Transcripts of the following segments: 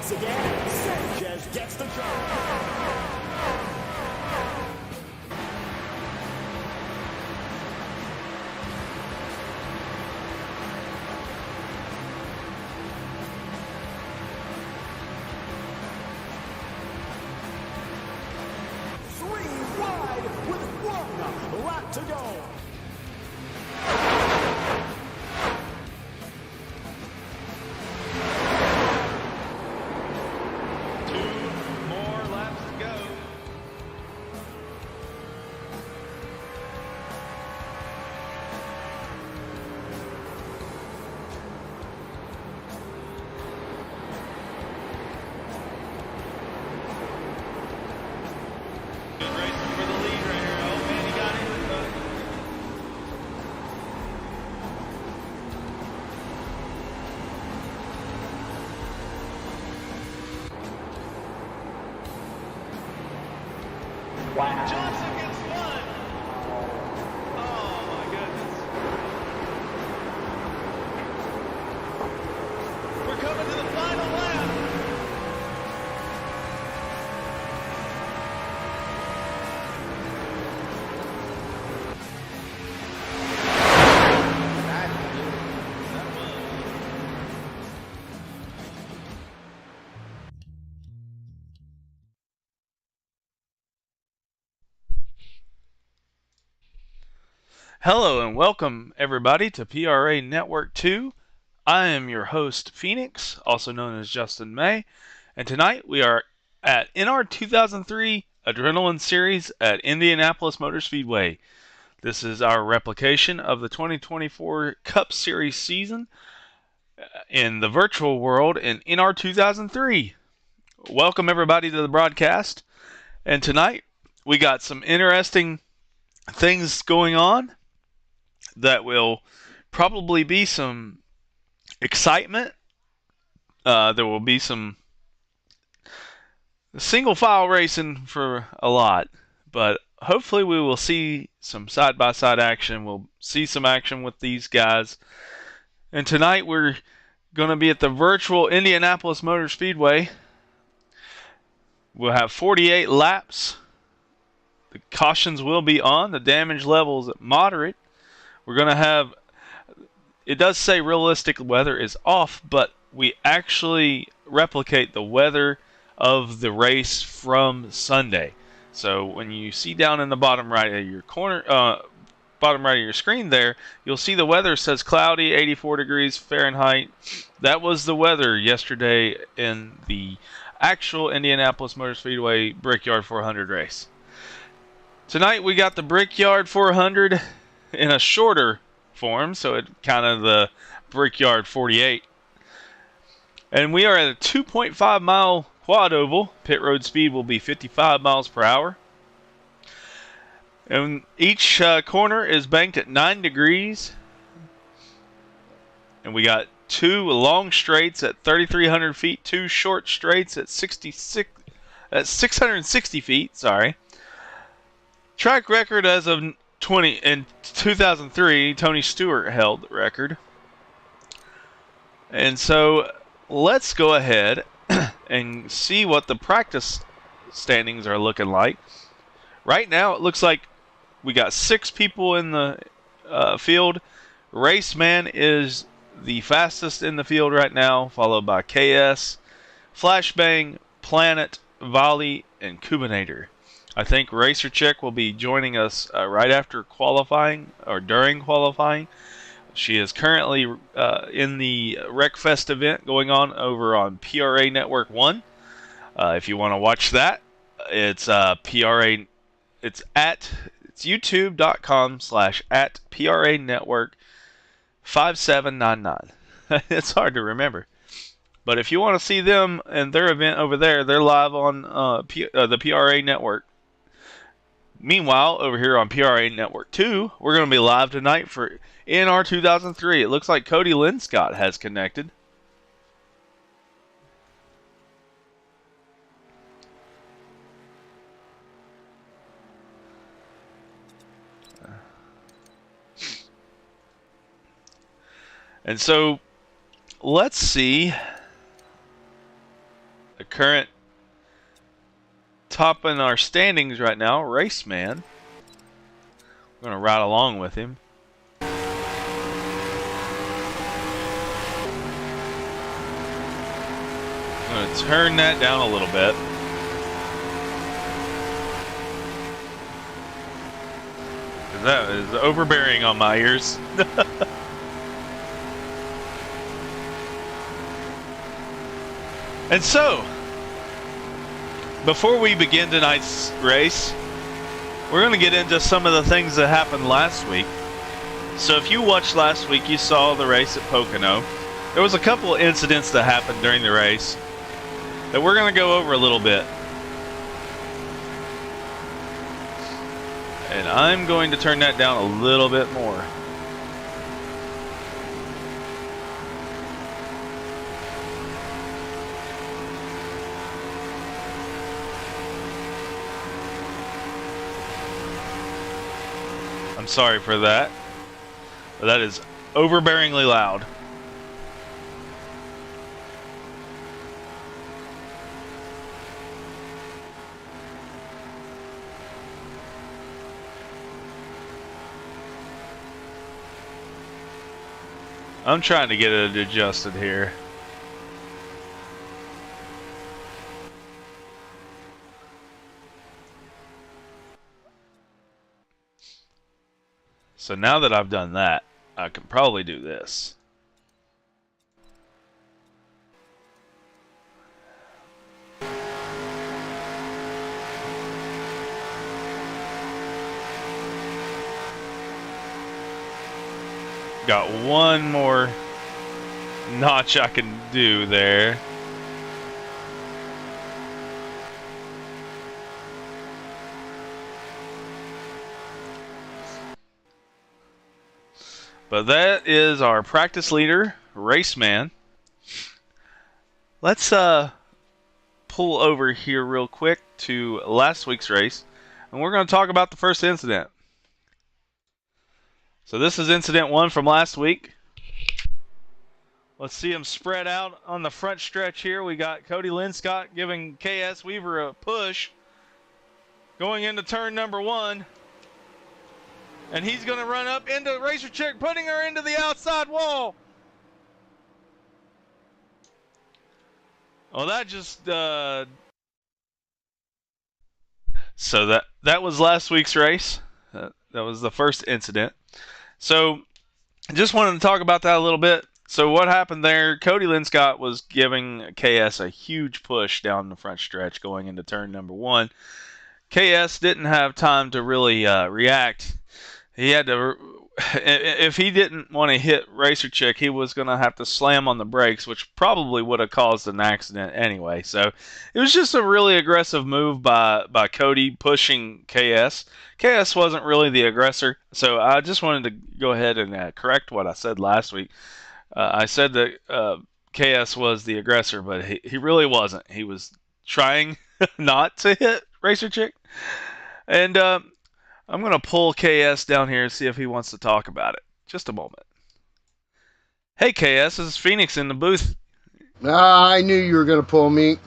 once again, Sanchez gets the job. To go. Wow. Johnson gets one. Oh my goodness. We're coming to the final lap. Hello and welcome everybody to PRA Network 2. I am your host Phoenix, also known as Justin May, and tonight we are at NR2003 Adrenaline Series at Indianapolis Motor Speedway. This is our replication of the 2024 Cup Series season in the virtual world in NR2003. Welcome everybody to the broadcast, and tonight we got some interesting things going on. That will probably be some excitement. There will be some single file racing for a lot, but hopefully we will see some side-by-side action. We'll see some action with these guys. And tonight we're going to be at the virtual Indianapolis Motor Speedway. We'll have 48 laps. The cautions will be on. The damage level is moderate. We're going to have, it does say realistic weather is off, but we actually replicate the weather of the race from Sunday. So when you see down in the bottom right of your corner, bottom right of your screen there, you'll see the weather says cloudy, 84 degrees Fahrenheit. That was the weather yesterday in the actual Indianapolis Motor Speedway Brickyard 400 race. Tonight we got the Brickyard 400 in a shorter form, so it kind of the Brickyard 48. And we are at a 2.5 mile quad oval. Pit road speed will be 55 miles per hour. And each corner is banked at 9 degrees. And we got 2 long straights at 3,300 feet, 2 short straights at 660 feet. Sorry. Track record as of in 2003, Tony Stewart held the record. And so let's go ahead and see what the practice standings are looking like. Right now, it looks like we got 6 people in the field. Raceman is the fastest in the field right now, followed by KS, Flashbang, Planet, Volley, and Kubinator. I think Racer Chick will be joining us right after qualifying or during qualifying. She is currently in the WreckFest event going on over on PRA Network 1. If you want to watch that, it's PRA. It's youtube.com/@PRA Network 5799. It's hard to remember. But if you want to see them and their event over there, they're live on the PRA Network. Meanwhile, over here on PRA Network 2, we're going to be live tonight for NR2003. It looks like Cody Linscott has connected. And so, let's see current top in our standings right now, Raceman. We're going to ride along with him. I'm going to turn that down a little bit. That is overbearing on my ears. And so, before we begin tonight's race, we're going to get into some of the things that happened last week. So if you watched last week, you saw the race at Pocono. There was a couple of incidents that happened during the race that we're going to go over a little bit. And I'm going to turn that down a little bit more. I'm sorry for that, but that is overbearingly loud. I'm trying to get it adjusted here. So now that I've done that, I can probably do this. Got one more notch I can do there. But that is our practice leader, Raceman. Let's pull over here real quick to last week's race, and we're going to talk about the first incident. So this is incident 1 from last week. Let's see them spread out on the front stretch here. We got Cody Linscott giving KS Weaver a push going into turn number 1. And he's going to run up into Racer Chick, putting her into the outside wall. Well, that just... So that was last week's race. That was the first incident. So just wanted to talk about that a little bit. So what happened there, Cody Linscott was giving KS a huge push down the front stretch going into turn number 1. KS didn't have time to really react. He had to, if he didn't want to hit Racer Chick, he was going to have to slam on the brakes, which probably would have caused an accident anyway. So it was just a really aggressive move by Cody pushing KS. KS wasn't really the aggressor, so I just wanted to go ahead and correct what I said last week. I said that KS was the aggressor, but he really wasn't. He was trying not to hit Racer Chick. And I'm going to pull KS down here and see if he wants to talk about it. Just a moment. Hey, KS, this is Phoenix in the booth. I knew you were going to pull me.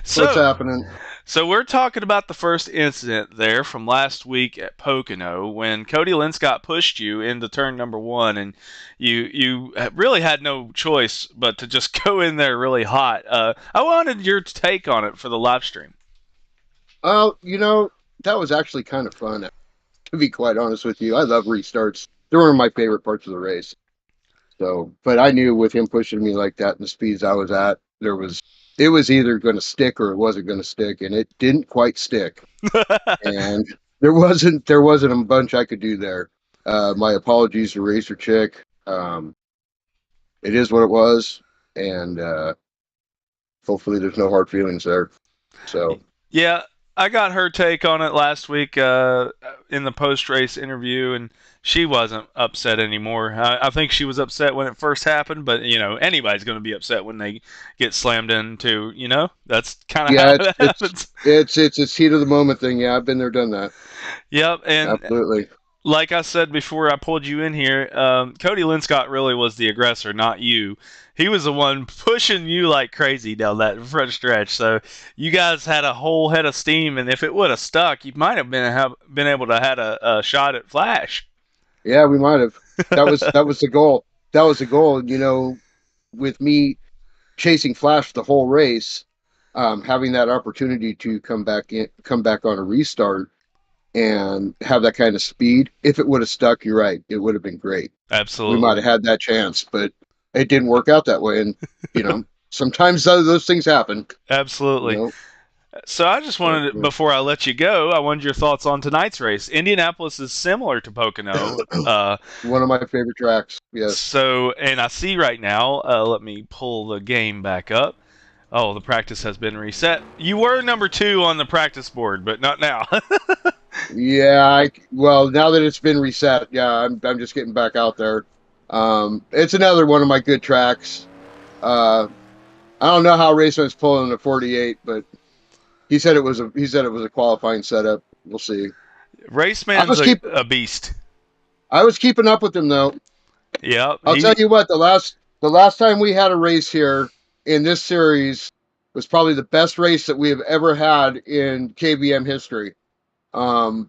So, what's happening? So we're talking about the first incident there from last week at Pocono when Cody Linscott pushed you into turn number 1, and you really had no choice but to just go in there really hot. I wanted your take on it for the live stream. That was actually kind of fun, to be quite honest with you. I love restarts. They're one of my favorite parts of the race. So, but I knew with him pushing me like that and the speeds I was at, it was either going to stick or it wasn't going to stick, and it didn't quite stick. And there wasn't a bunch I could do there. My apologies to Racer Chick. It is what it was, and hopefully there's no hard feelings there. So yeah. I got her take on it last week in the post-race interview, and she wasn't upset anymore. I think she was upset when it first happened, but, anybody's going to be upset when they get slammed into, That's kind of how it happens. It's heat of the moment thing. Yeah, I've been there, done that. Yep, and absolutely. like I said before I pulled you in here, Cody Linscott really was the aggressor, not you. He was the one pushing you like crazy down that front stretch. So you guys had a whole head of steam, and if it would have stuck, you might have been able to had a shot at Flash. Yeah, we might have. That was the goal. That was the goal. With me chasing Flash the whole race, having that opportunity to come back on a restart and have that kind of speed. If it would have stuck, you're right. It would have been great. We might Absolutely, have had that chance, but it didn't work out that way. And sometimes those things happen. You absolutely. know, So I just but, wanted, before I let you go, I wanted your thoughts on tonight's race. Indianapolis is similar to Pocono. one of my favorite tracks. Yes. So, and I see right now, let me pull the game back up. Oh, the practice has been reset. You were number 2 on the practice board, but not now. Yeah. Well, now that it's been reset, yeah, I'm just getting back out there. It's another one of my good tracks. Uh, I don't know how Raceman's pulling a 48, but he said it was a qualifying setup. We'll see. I Raceman's was keep a beast. I was keeping up with him though. Yep, I'll tell you what, the last time we had a race here in this series was probably the best race that we have ever had in KBM history.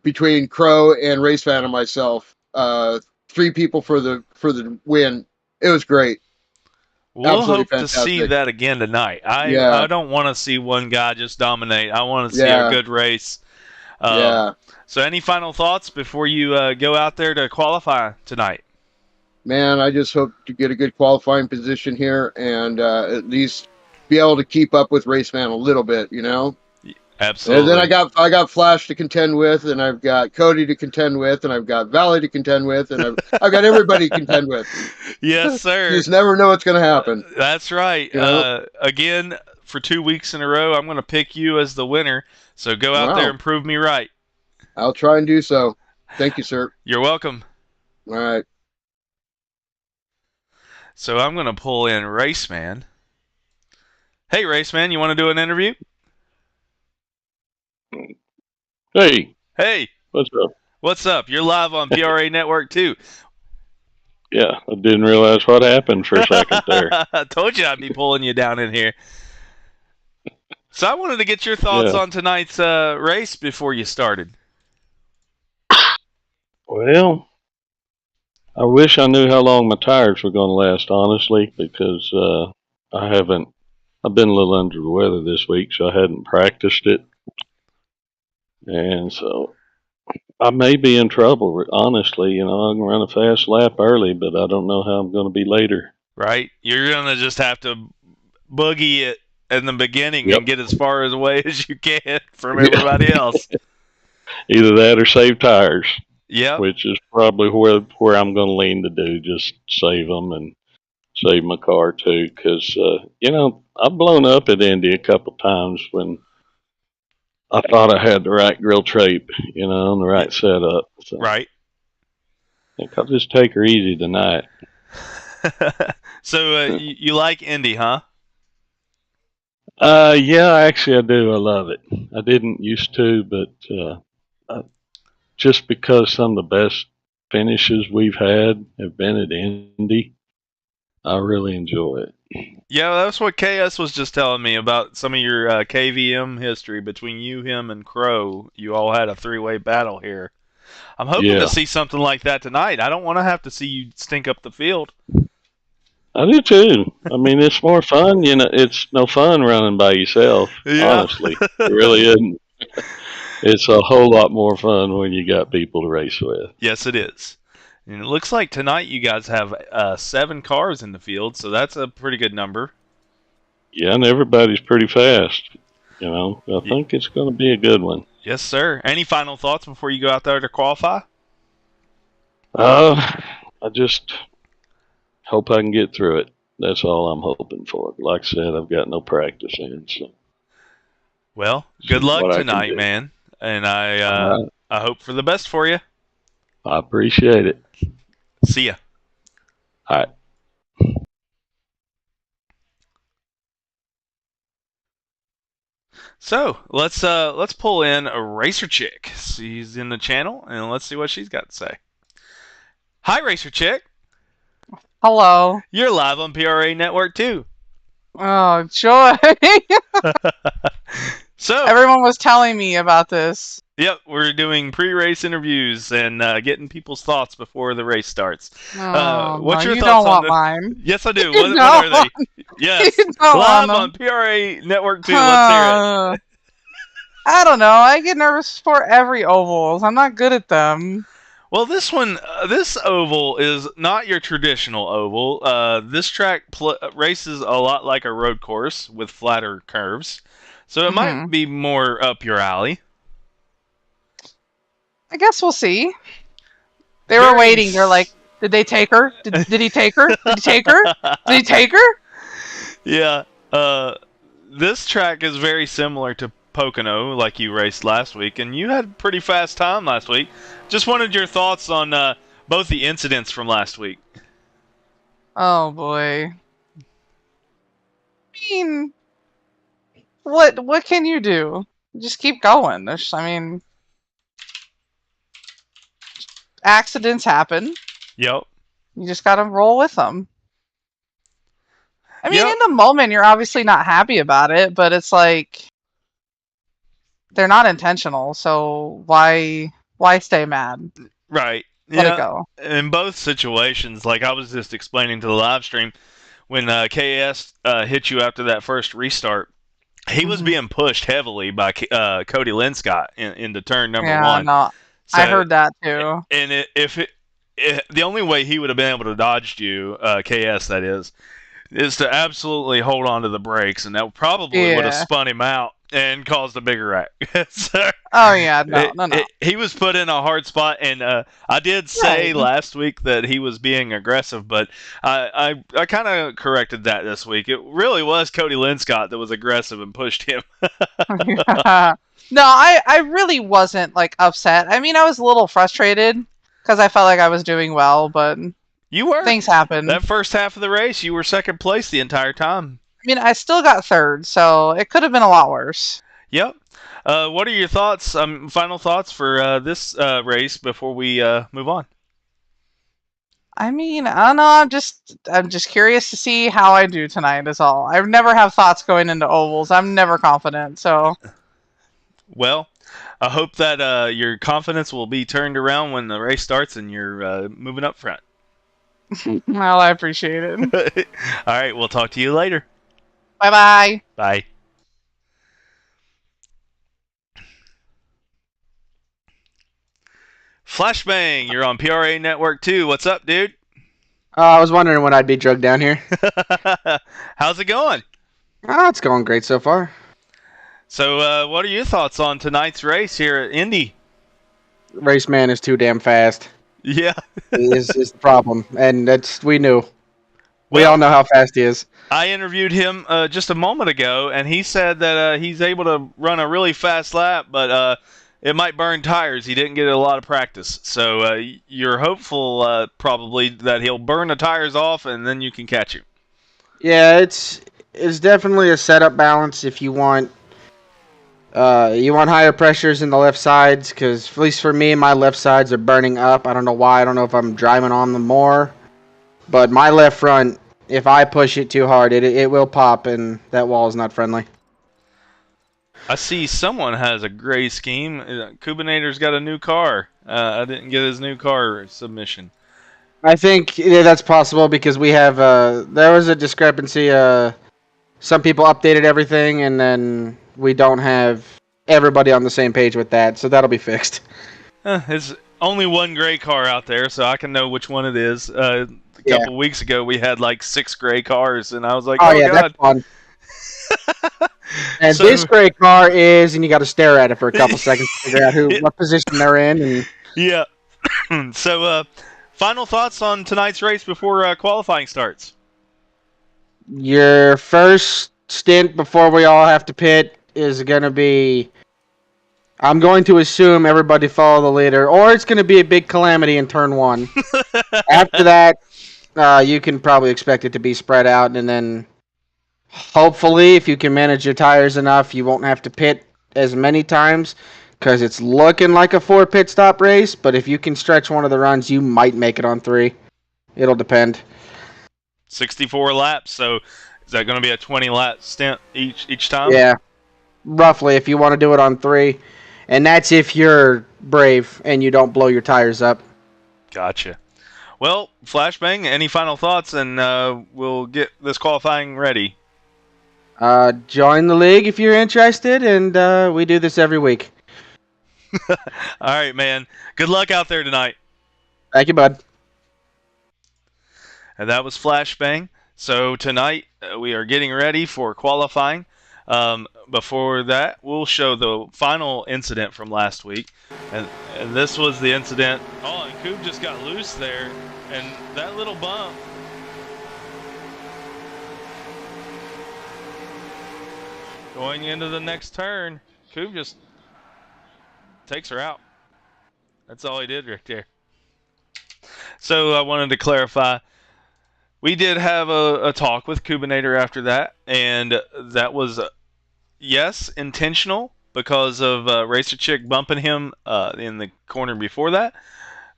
Between Crow and Racefan and myself, 3 people for the win. It was great, we'll absolutely hope to see fantastic. that again tonight. I Yeah, don't want to see one guy just dominate. I want to see a yeah, good race. Um, yeah. so, any final thoughts before you go out there to qualify tonight? Man, I just hope to get a good qualifying position here and at least be able to keep up with Raceman a little bit. And then I Absolutely. got Flash to contend with, and I've got Cody to contend with, and I've got Valley to contend with, and I've got everybody to contend with. Yes, You sir. just never know what's going to happen. That's right. You know? Again, for 2 weeks in a row, I'm going to pick you as the winner. So go out there Wow. and prove me right. I'll try and do so. Thank you, sir. You're welcome. All right. So I'm going to pull in Raceman. Hey, Raceman, you want to do an interview? Hey, Hey, what's up? what's up? You're live on PRA Network too. Yeah, I didn't realize what happened for a second there. I told you I'd be pulling you down in here. So I wanted to get your thoughts Yeah. on tonight's race before you started. Well, I wish I knew how long my tires were going to last, honestly, because I haven't. I've been a little under the weather this week, so I hadn't practiced it, and so I may be in trouble. Honestly, I can run a fast lap early, but I don't know how I'm going to be later. Right? You're going to just have to boogie it in the beginning Yep. and get as far away as you can from everybody else. Either that or save tires, Yep. which is probably where I'm going to lean to do. Just save them and save my car too, because I've blown up at Indy a couple times when I thought I had the right grill trape, and the right setup. So Right. I think I'll just take her easy tonight. So you like Indy, huh? Yeah, actually I do. I love it. I didn't used to, but just because some of the best finishes we've had have been at Indy, I really enjoy it. Yeah, that's what KS was just telling me about some of your KVM history between you, him, and Crow. You all had a 3-way battle here. I'm hoping to Yeah, see something like that tonight. I don't want to have to see you stink up the field. I do too. I mean, it's more fun. It's no fun running by yourself. Yeah. Honestly, it really isn't. It's a whole lot more fun when you got people to race with. Yes, it is. And it looks like tonight you guys have 7 cars in the field, so that's a pretty good number. Yeah, and everybody's pretty fast. I Y- think it's going to be a good one. Yes, sir. Any final thoughts before you go out there to qualify? I just hope I can get through it. That's all I'm hoping for. Like I said, I've got no practice in, so Well, good see luck what I can tonight, do. man. And All right, I hope for the best for you. I appreciate it. See ya. All right. So let's pull in a racer chick. She's in the channel, and let's see what she's got to say. Hi, Racer Chick. Hello. You're live on PRA Network too. Oh, joy. So, Everyone was telling me about this. yep, we're doing pre-race interviews and getting people's thoughts before the race starts. Oh, What's no, your you thoughts don't on want this? mine. Yes, I do. You What don't are they? Yes, You don't live want on them. PRA Network 2. Let's hear it. I don't know. I get nervous for every ovals. I'm not good at them. Well, this one, this oval is not your traditional oval. This track races a lot like a road course with flatter curves, so it might be more up your alley. I guess we'll see. They were waiting. They're like, did they take her? Did he take her? Did he take her? Did he take her? Yeah. This track is very similar to Pocono, like you raced last week, and you had a pretty fast time last week. Just wanted your thoughts on both the incidents from last week. Oh boy. I mean, what can you do? Just keep going. Accidents happen. Yep. You just gotta roll with them. I mean, Yep. in the moment, you're obviously not happy about it, but it's like they're not intentional. So why stay mad? Right. Let it go. In both situations, like I was just explaining to the live stream, when KS hit you after that first restart, he was being pushed heavily by Cody Linscott into turn number one. No, So, I heard that too. And the only way he would have been able to dodge you, KS that is to absolutely hold on to the brakes, and that probably would have spun him out and caused a bigger wreck. So, oh yeah, no. He was put in a hard spot, and I did say last week that he was being aggressive, but I kind of corrected that this week. It really was Cody Linscott that was aggressive and pushed him. No, I really wasn't like upset. I mean, I was a little frustrated because I felt like I was doing well, but you were. Things happen. That first half of the race, you were second place the entire time. I mean, I still got third, so it could have been a lot worse. Yep. What are your thoughts? Final thoughts for this race before we move on? I mean, I don't know. I'm just curious to see how I do tonight. Is all. I never have thoughts going into ovals. I'm never confident. So. Well, I hope that your confidence will be turned around when the race starts and you're moving up front. Well, I appreciate it. All right, we'll talk to you later. Bye-bye. Bye. Flashbang, you're on PRA Network 2. What's up, dude? I was wondering when I'd be drugged down here. How's it going? Oh, it's going great so far. So, what are your thoughts on tonight's race here at Indy? Race man is too damn fast. Yeah. is the problem, and we knew. We all know how fast he is. I interviewed him just a moment ago, and he said that he's able to run a really fast lap, but it might burn tires. He didn't get a lot of practice. So you're hopeful probably that he'll burn the tires off, and then you can catch him. Yeah, it's definitely a setup balance if you want higher pressures in the left sides, because at least for me, my left sides are burning up. I don't know why. I don't know if I'm driving on them more. But my left front, if I push it too hard, it will pop, and that wall is not friendly. I see someone has a gray scheme. Kubinator's got a new car. I didn't get his new car submission. I think that's possible because we have there was a discrepancy. Some people updated everything, and then we don't have everybody on the same page with that, so that'll be fixed. There's only one gray car out there, so I can know which one it is. A couple weeks ago, we had like 6 gray cars, and I was like, oh yeah, God. That's fun. And this gray car is, and you got to stare at it for a couple seconds to figure out what position they're in. And yeah. So, final thoughts on tonight's race before qualifying starts? Your first stint before we all have to pit is going to be, I'm going to assume everybody follow the leader, or it's going to be a big calamity in turn 1. After that, you can probably expect it to be spread out, and then hopefully, if you can manage your tires enough, you won't have to pit as many times. because it's looking like a 4 pit stop race. But if you can stretch one of the runs, you might make it on 3. It'll depend. 64 laps. So is that going to be a 20 lap stint each time? Yeah, roughly. If you want to do it on 3, and that's if you're brave and you don't blow your tires up. Gotcha. Well, Flashbang, any final thoughts, and we'll get this qualifying ready. Join the league if you're interested, and we do this every week. All right, man. Good luck out there tonight. Thank you, bud. And that was Flashbang. So tonight we are getting ready for qualifying. Before that, we'll show the final incident from last week. And this was the incident. Oh, and Coop just got loose there. And that little bump. Going into the next turn, Coop just takes her out. That's all he did right there. So I wanted to clarify. We did have a talk with Kubinator after that, and that was, yes, intentional because of Racer Chick bumping him in the corner before that,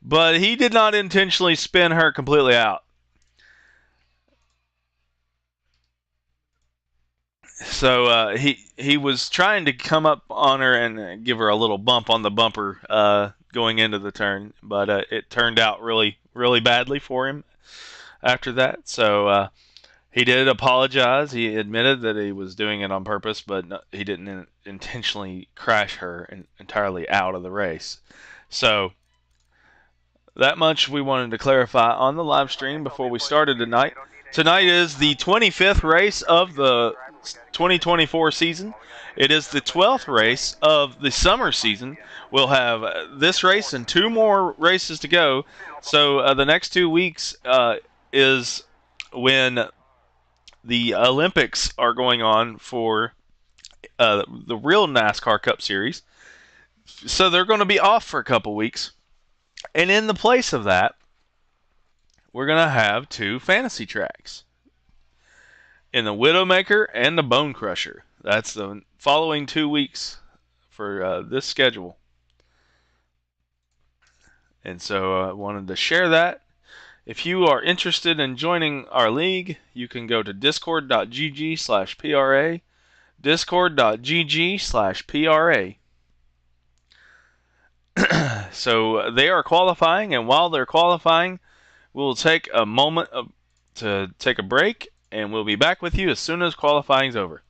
but he did not intentionally spin her completely out. So he was trying to come up on her and give her a little bump on the bumper going into the turn, but it turned out really, really badly for him after that. So he did apologize. He admitted that he was doing it on purpose, but he didn't intentionally crash her entirely out of the race. So that much we wanted to clarify on the live stream before we started tonight. Tonight is the 25th race of the 2024 season. It is the 12th race of the summer season. We'll have this race and 2 more races to go. So the next 2 weeks is when the Olympics are going on for the real NASCAR Cup Series. So they're going to be off for a couple weeks. And in the place of that, we're going to have 2 fantasy tracks in the Widowmaker and the Bone Crusher. That's the following 2 weeks for this schedule. And so I wanted to share that. If you are interested in joining our league, you can go to discord.gg/PRA, discord.gg/PRA. So they are qualifying, and while they're qualifying, we'll take a moment to take a break, and we'll be back with you as soon as qualifying's over.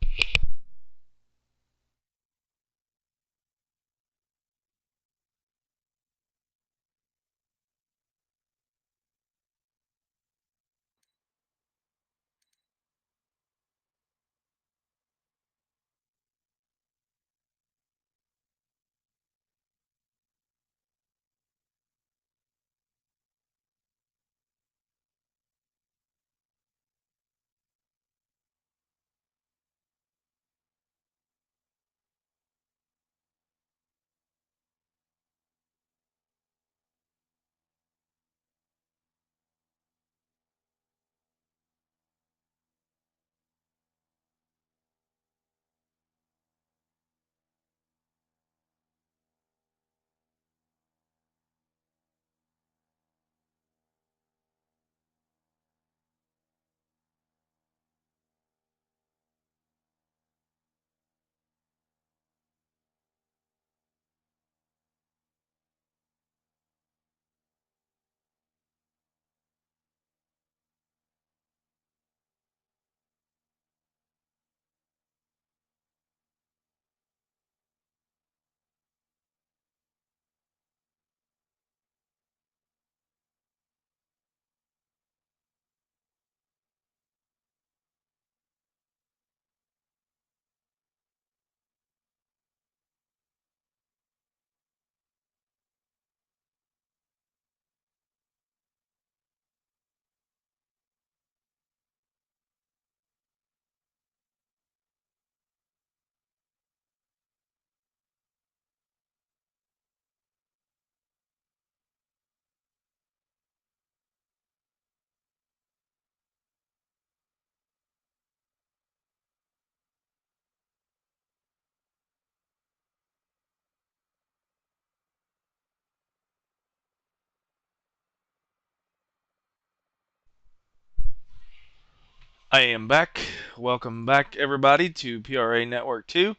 I am back. Welcome back, everybody, to PRA Network 2.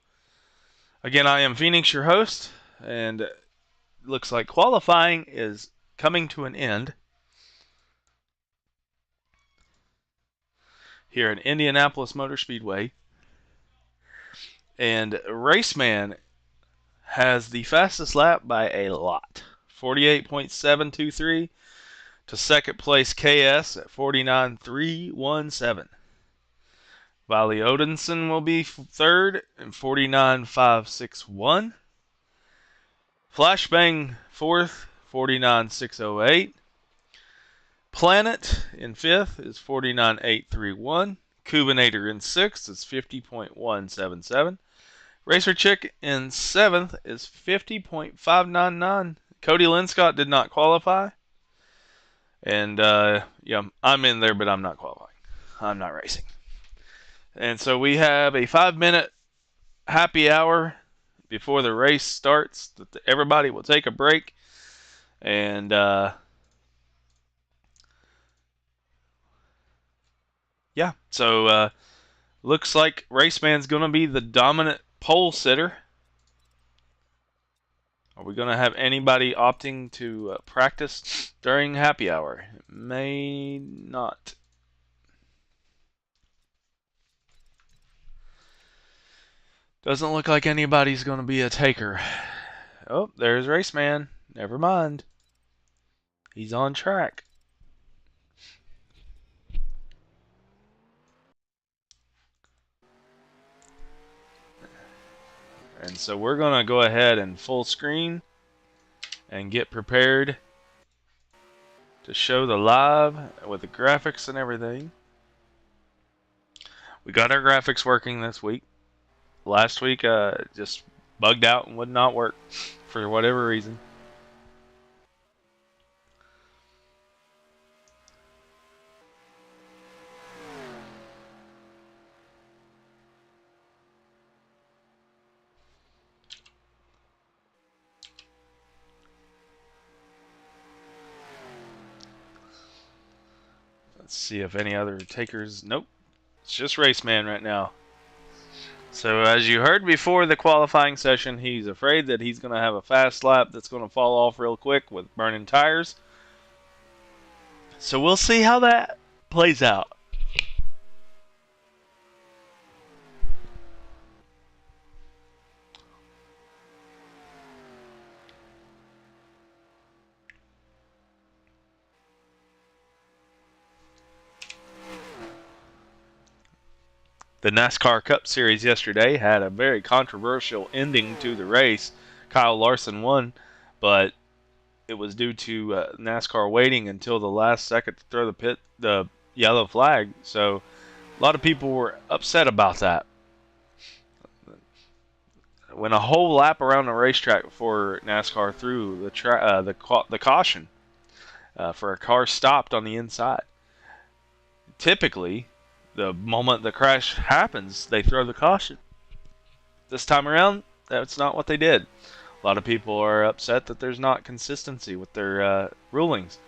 Again, I am Phoenix, your host, and it looks like qualifying is coming to an end here at Indianapolis Motor Speedway. And Raceman has the fastest lap by a lot, 48.723, to second place KS at 49.317. Valley Odinson will be third in 49.561. Flashbang fourth, 49.608. Planet in fifth is 49.831. Cubinator in sixth is 50.177. Racer Chick in seventh is 50.599. Cody Linscott did not qualify. And, yeah, I'm in there, but I'm not qualifying. I'm not racing. And so we have a 5-minute happy hour before the race starts. Everybody will take a break. And, yeah, so looks like Raceman's going to be the dominant pole sitter. Are we going to have anybody opting to practice during happy hour? May not. Doesn't look like anybody's going to be a taker. Oh, there's Raceman. Never mind. He's on track. And so we're going to go ahead and full screen and get prepared to show the live with the graphics and everything. We got our graphics working this week. Last week just bugged out and would not work for whatever reason. Let's see if any other takers. Nope. It's just Raceman right now. So as you heard before the qualifying session, he's afraid that he's going to have a fast lap that's going to fall off real quick with burning tires. So we'll see how that plays out. The NASCAR Cup Series yesterday had a very controversial ending to the race. Kyle Larson won, but it was due to NASCAR waiting until the last second to throw the yellow flag. So a lot of people were upset about that. When a whole lap around the racetrack before NASCAR threw the caution for a car stopped on the inside. Typically, the moment the crash happens, they throw the caution. This time around, that's not what they did. A lot of people are upset that there's not consistency with their rulings.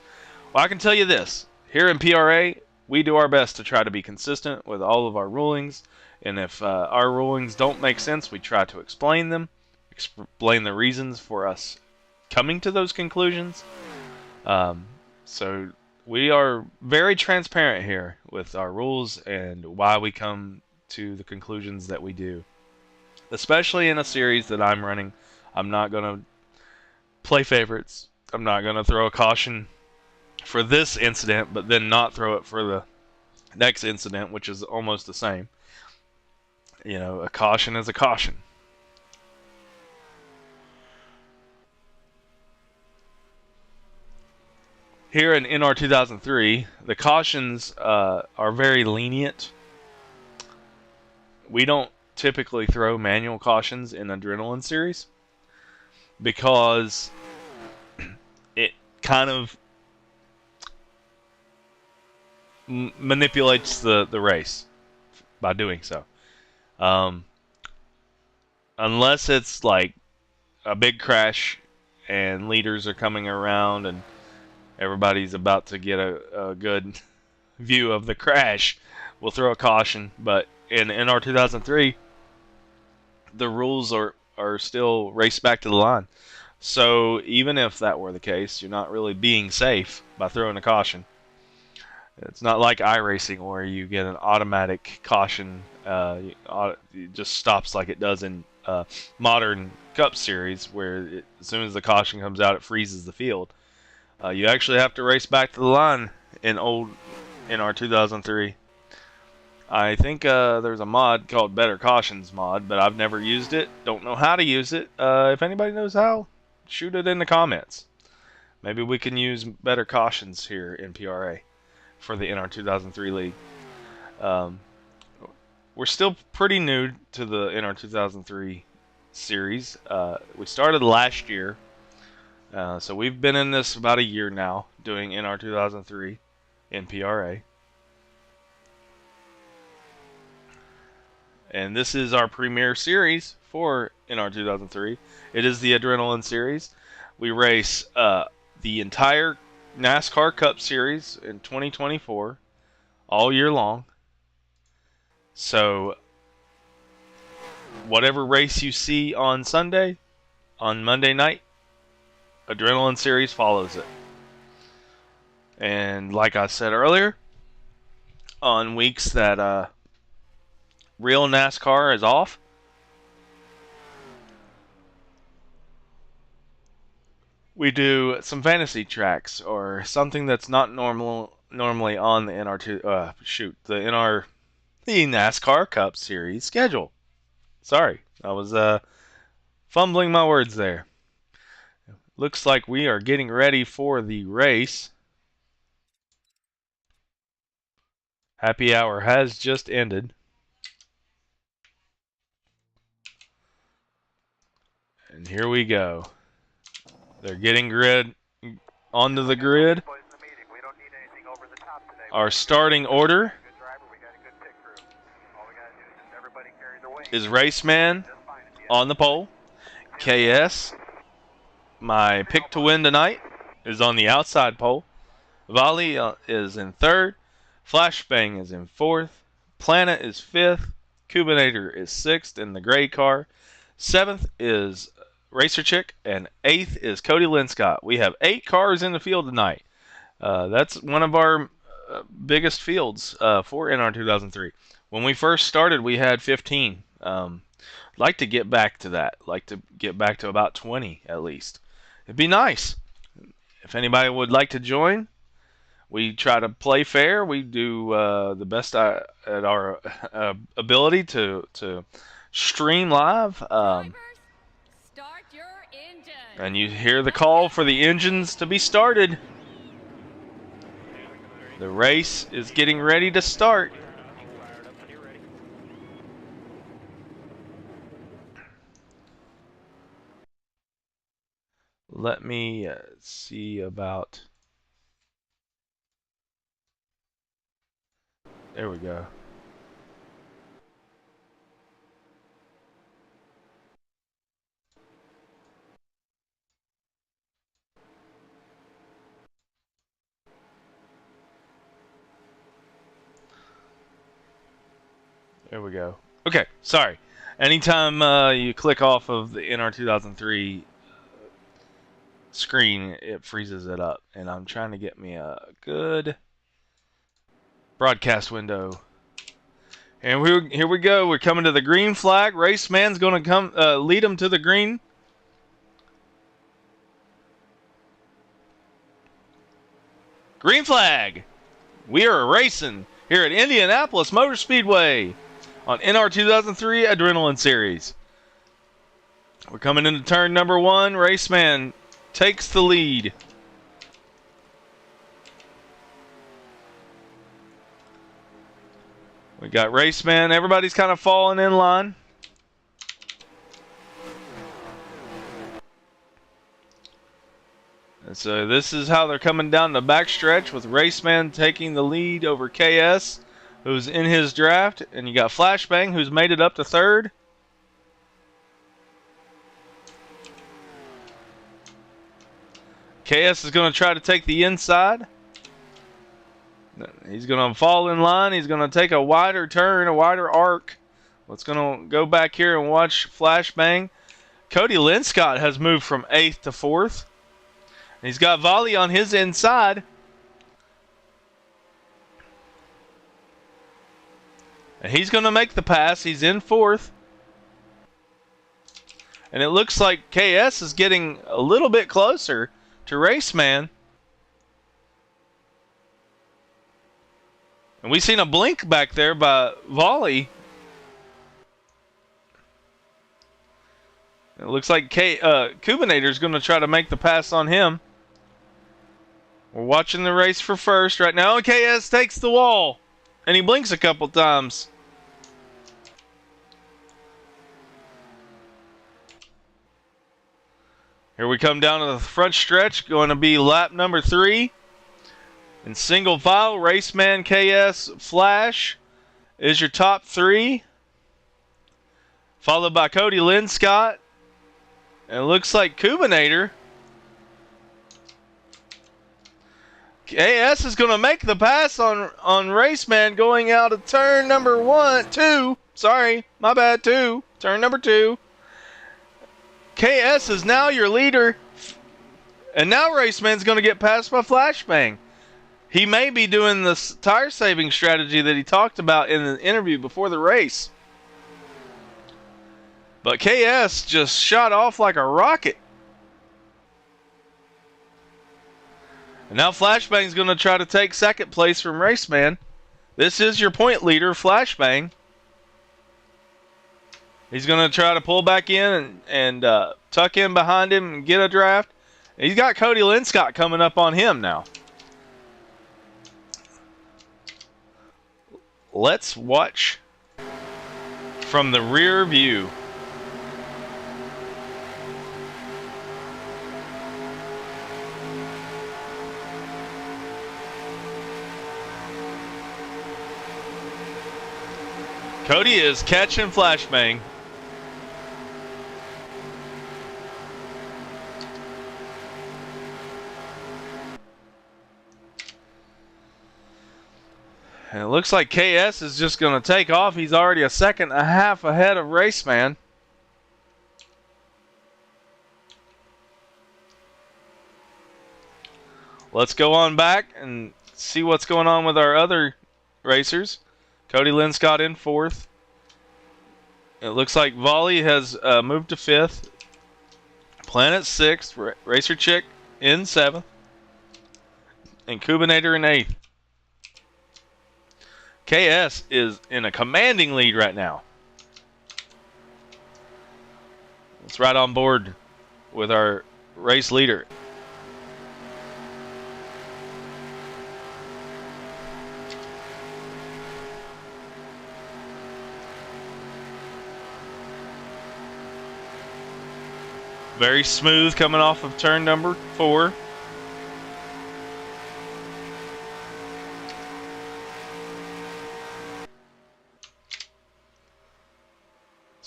Well, I can tell you this. Here in PRA, we do our best to try to be consistent with all of our rulings. And if our rulings don't make sense, we try to explain them, explain the reasons for us coming to those conclusions. So we are very transparent here with our rules and why we come to the conclusions that we do. Especially in a series that I'm running, I'm not going to play favorites. I'm not going to throw a caution for this incident, but then not throw it for the next incident, which is almost the same. You know, a caution is a caution. Here in NR2003, the cautions are very lenient. We don't typically throw manual cautions in Adrenaline series because it kind of manipulates the race by doing so. Unless it's like a big crash and leaders are coming around and everybody's about to get a good view of the crash, we'll throw a caution. But in NR 2003, the rules are still race back to the line. So even if that were the case, you're not really being safe by throwing a caution. It's not like iRacing where you get an automatic caution. It just stops like it does in modern Cup Series, where as soon as the caution comes out, it freezes the field. You actually have to race back to the line in our 2003. I think there's a mod called Better Cautions mod, but I've never used it. Don't know how to use it. If anybody knows how, shoot it in the comments. Maybe we can use Better Cautions here in PRA for the NR 2003 league. We're still pretty new to the NR 2003 series. We started last year, so we've been in this about a year now, doing NR 2003 in PRA. And this is our premier series for NR 2003. It is the Adrenaline Series. We race the entire NASCAR Cup Series in 2024 all year long. So whatever race you see on Sunday, on Monday night, Adrenaline Series follows it. And like I said earlier, on weeks that real NASCAR is off, we do some fantasy tracks or something that's not normally on the the NASCAR Cup Series schedule. Sorry, I was fumbling my words there. Looks like we are getting ready for the race. Happy hour has just ended. And here we go. They're getting grid onto the grid. Our starting order is Raceman on the pole. KS, my pick to win tonight, is on the outside pole. Volley is in third. Flashbang is in fourth. Planet is fifth. Cubinator is sixth in the gray car. Seventh is Racer Chick, and eighth is Cody Linscott. We have 8 cars in the field tonight. That's one of our biggest fields for NR 2003. When we first started, we had 15. Like to get back to that. Like to get back to about 20 at least. It'd be nice. If anybody would like to join, we try to play fair. We do the best at our ability to stream live. And you hear the call for the engines to be started. The race is getting ready to start. Let me see about... There we go. There we go. Okay, sorry. Anytime you click off of the NR 2003 screen, it freezes it up. And I'm trying to get me a good broadcast window. And here we go. We're coming to the green flag. Raceman's going to come lead them to the green. Green flag. We are racing here at Indianapolis Motor Speedway on NR 2003 Adrenaline Series. We're coming into turn number 1. Raceman takes the lead. We got Raceman. Everybody's kind of falling in line. And so this is how they're coming down the backstretch, with Raceman taking the lead over KS, who's in his draft. And you got Flashbang, who's made it up to third. KS is going to try to take the inside. He's going to fall in line. He's going to take a wider turn, a wider arc. Let's going to go back here and watch flashbang. Cody Linscott has moved from 8th to 4th. He's got Volley on his inside. And he's going to make the pass. He's in 4th. And it looks like KS is getting a little bit closer to Raceman. And we've seen a blink back there by Volley. It looks like Kubinator's going to try to make the pass on him. We're watching the race for first right now. KS takes the wall. And he blinks a couple times. Here we come down to the front stretch. Going to be lap number 3. In single file, Raceman, KS, Flash is your top 3. Followed by Cody Linscott. And it looks like Kubinator. KS is going to make the pass on Raceman going out of turn number 2. Sorry, my bad, 2. Turn number 2. KS is now your leader. And now Raceman's going to get passed by Flashbang. He may be doing this tire saving strategy that he talked about in the interview before the race. But KS just shot off like a rocket. And now Flashbang's going to try to take second place from Raceman. This is your point leader, Flashbang. He's going to try to pull back in and tuck in behind him and get a draft. He's got Cody Linscott coming up on him now. Let's watch from the rear view. Cody is catching Flashbang. And it looks like KS is just going to take off. He's already a second and a half ahead of Raceman. Let's go on back and see what's going on with our other racers. Cody Linscott in 4th. It looks like Volley has moved to 5th. Planet 6th. Racer Chick in 7th. And Kubinator in 8th. KS is in a commanding lead right now. Let's ride on board with our race leader. Very smooth coming off of turn number 4.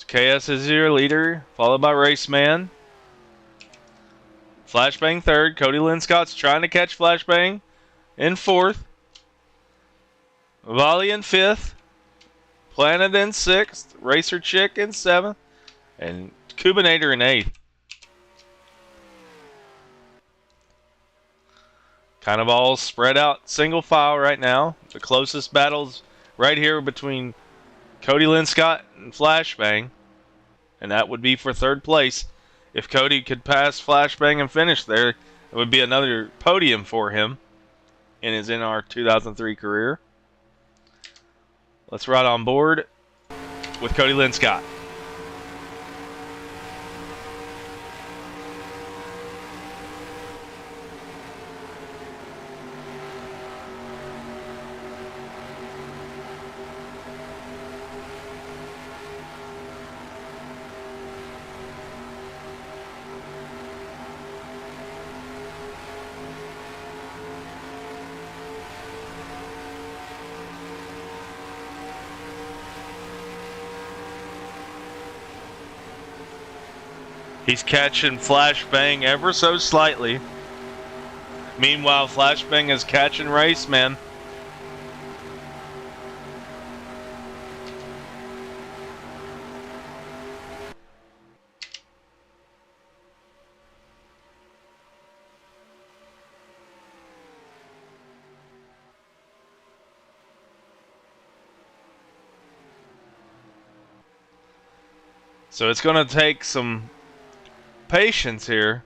KS is your leader, followed by Raceman. Flashbang 3rd. Cody Linscott's trying to catch Flashbang in 4th. Volley in 5th. Planet in 6th. Racer Chick in 7th. And Kubinator in 8th. Kind of all spread out single file right now. The closest battles right here between Cody Linscott and Flashbang. And that would be for 3rd place. If Cody could pass Flashbang and finish there, it would be another podium for him in his NR2003 career. Let's ride on board with Cody Linscott. He's catching Flashbang ever so slightly. Meanwhile, Flashbang is catching Raceman. So it's going to take some patience here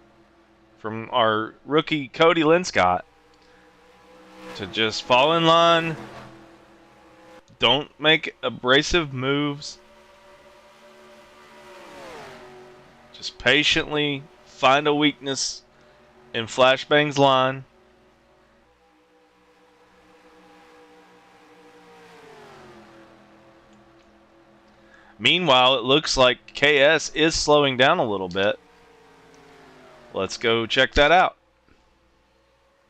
from our rookie Cody Linscott to just fall in line. Don't make abrasive moves. Just patiently find a weakness in Flashbang's line. Meanwhile, it looks like KS is slowing down a little bit. Let's go check that out.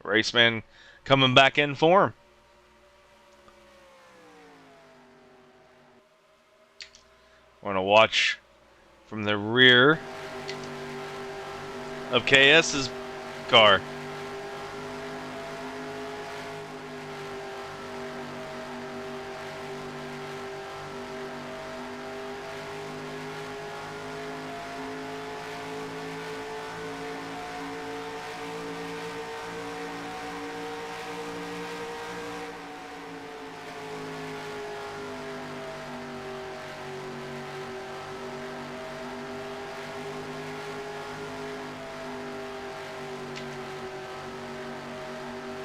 Raceman coming back in form. We're going to watch from the rear of KS's car.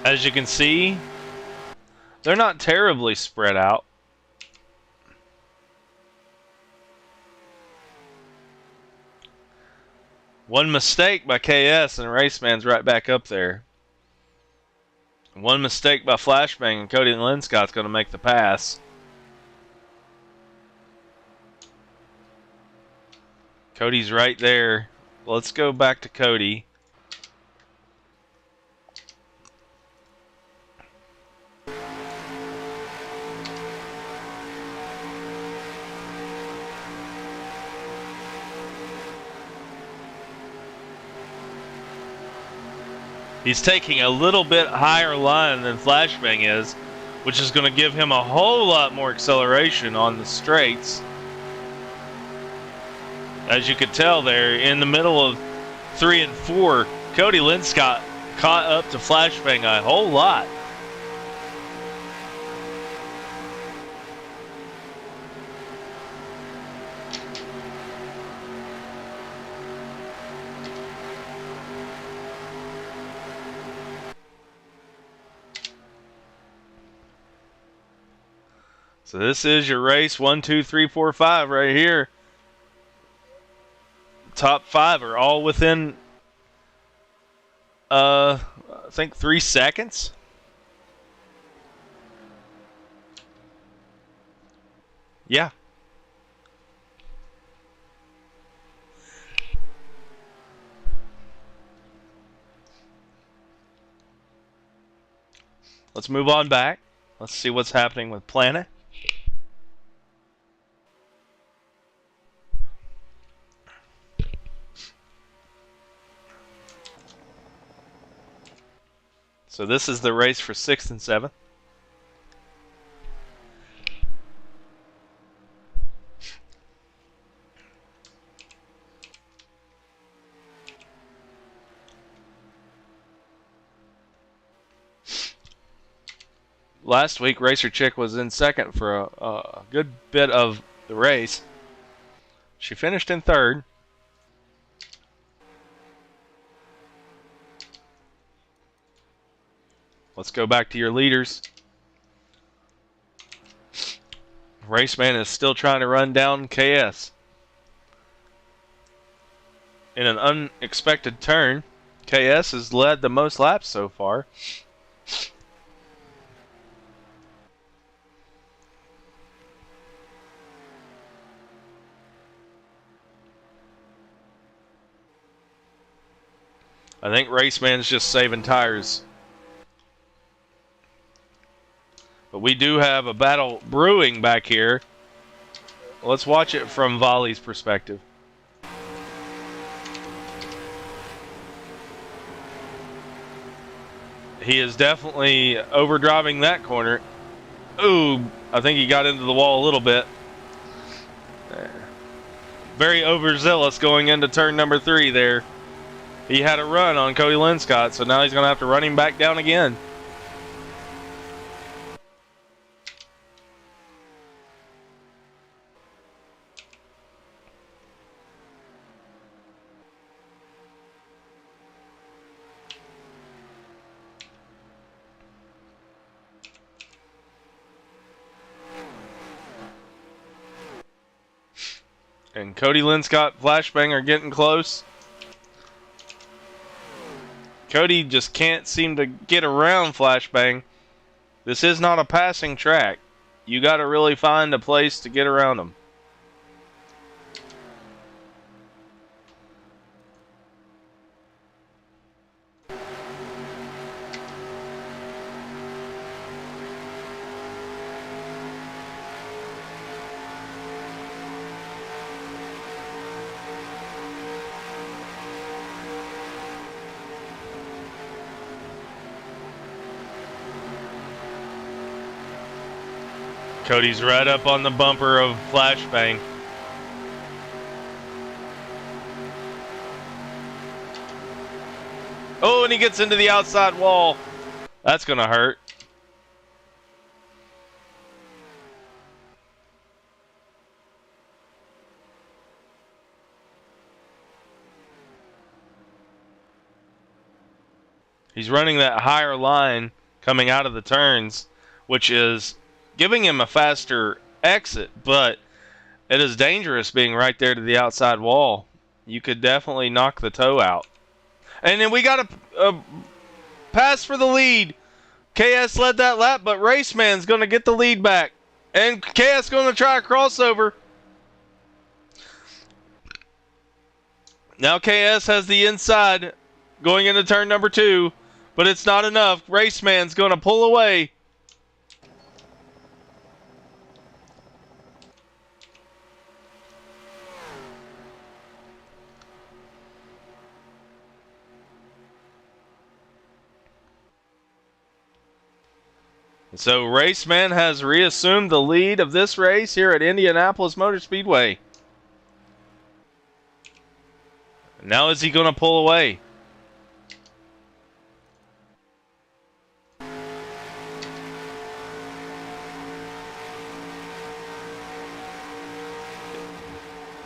As you can see, they're not terribly spread out. One mistake by KS and Raceman's right back up there. One mistake by Flashbang and Cody Linscott's going to make the pass. Cody's right there. Let's go back to Cody. He's taking a little bit higher line than Flashbang is, which is going to give him a whole lot more acceleration on the straights. As you could tell there, in the middle of 3 and 4, Cody Linscott caught up to Flashbang a whole lot. So this is your race 1, 2, 3, 4, 5 right here. Top 5 are all within, I think 3 seconds. Yeah. Let's move on back. Let's see what's happening with Planet. So this is the race for 6th and 7th. Last week, Racer Chick was in 2nd for a good bit of the race. She finished in 3rd. Let's go back to your leaders. Raceman is still trying to run down KS. In an unexpected turn, KS has led the most laps so far. I think Raceman's just saving tires. But we do have a battle brewing back here. Let's watch it from Volley's perspective. He is definitely overdriving that corner. Ooh, I think he got into the wall a little bit. Very overzealous going into turn number 3 there. He had a run on Cody Linscott, so now he's going to have to run him back down again. And Cody Linscott, Flashbang are getting close. Cody just can't seem to get around Flashbang. This is not a passing track. You got to really find a place to get around them. Cody's right up on the bumper of Flashbang. Oh, and he gets into the outside wall. That's going to hurt. He's running that higher line coming out of the turns, which is giving him a faster exit, but it is dangerous being right there to the outside wall. You could definitely knock the toe out. And then we got a pass for the lead. KS led that lap, but Raceman's going to get the lead back. And KS going to try a crossover. Now KS has the inside going into turn number 2, but it's not enough. Raceman's going to pull away. So Raceman has reassumed the lead of this race here at Indianapolis Motor Speedway. Now is he going to pull away?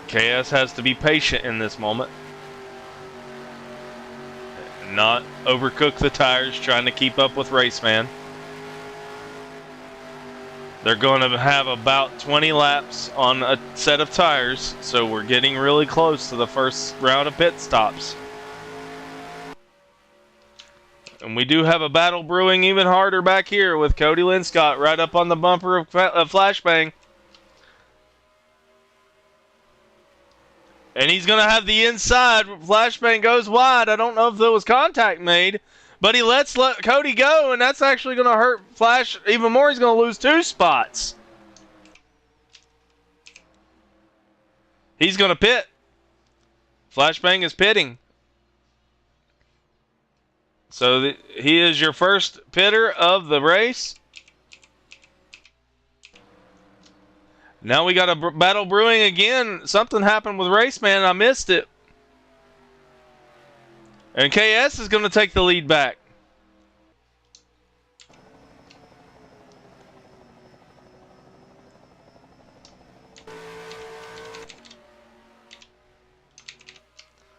KS has to be patient in this moment. Not overcook the tires trying to keep up with Raceman. They're going to have about 20 laps on a set of tires, so we're getting really close to the first round of pit stops. And we do have a battle brewing even harder back here with Cody Linscott right up on the bumper of Flashbang. And he's going to have the inside. Flashbang goes wide. I don't know if there was contact made. But he lets Cody go, and that's actually going to hurt Flash even more. He's going to lose 2 spots. He's going to pit. Flashbang is pitting. So he is your first pitter of the race. Now we got a battle brewing again. Something happened with Raceman. I missed it. And KS is going to take the lead back.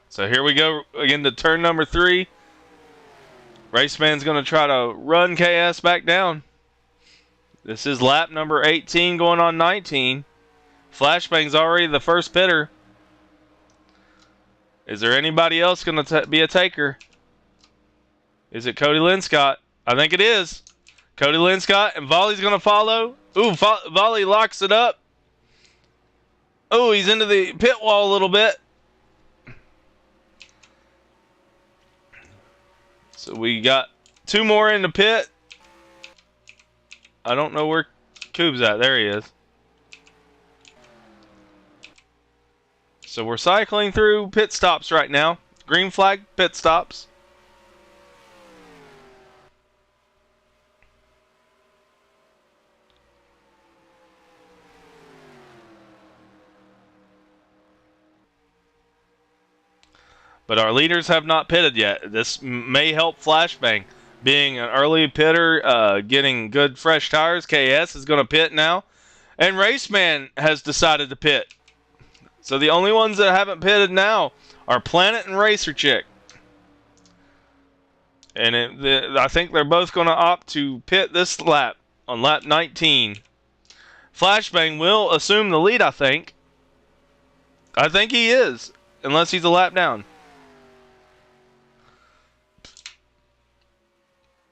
So here we go again to turn number 3. Raceman's going to try to run KS back down. This is lap number 18 going on 19. Flashbang's already the first pitter. Is there anybody else going to be a taker? Is it Cody Linscott? I think it is. Cody Linscott, and Volley's going to follow. Ooh, Volley locks it up. Oh, he's into the pit wall a little bit. So we got 2 more in the pit. I don't know where Coob's at. There he is. So we're cycling through pit stops right now. Green flag pit stops. But our leaders have not pitted yet. This may help Flashbang. Being an early pitter, getting good fresh tires. KS is going to pit now. And Raceman has decided to pit. So the only ones that haven't pitted now are Planet and Racer Chick. And I think they're both going to opt to pit this lap on lap 19. Flashbang will assume the lead, I think. I think he is, unless he's a lap down.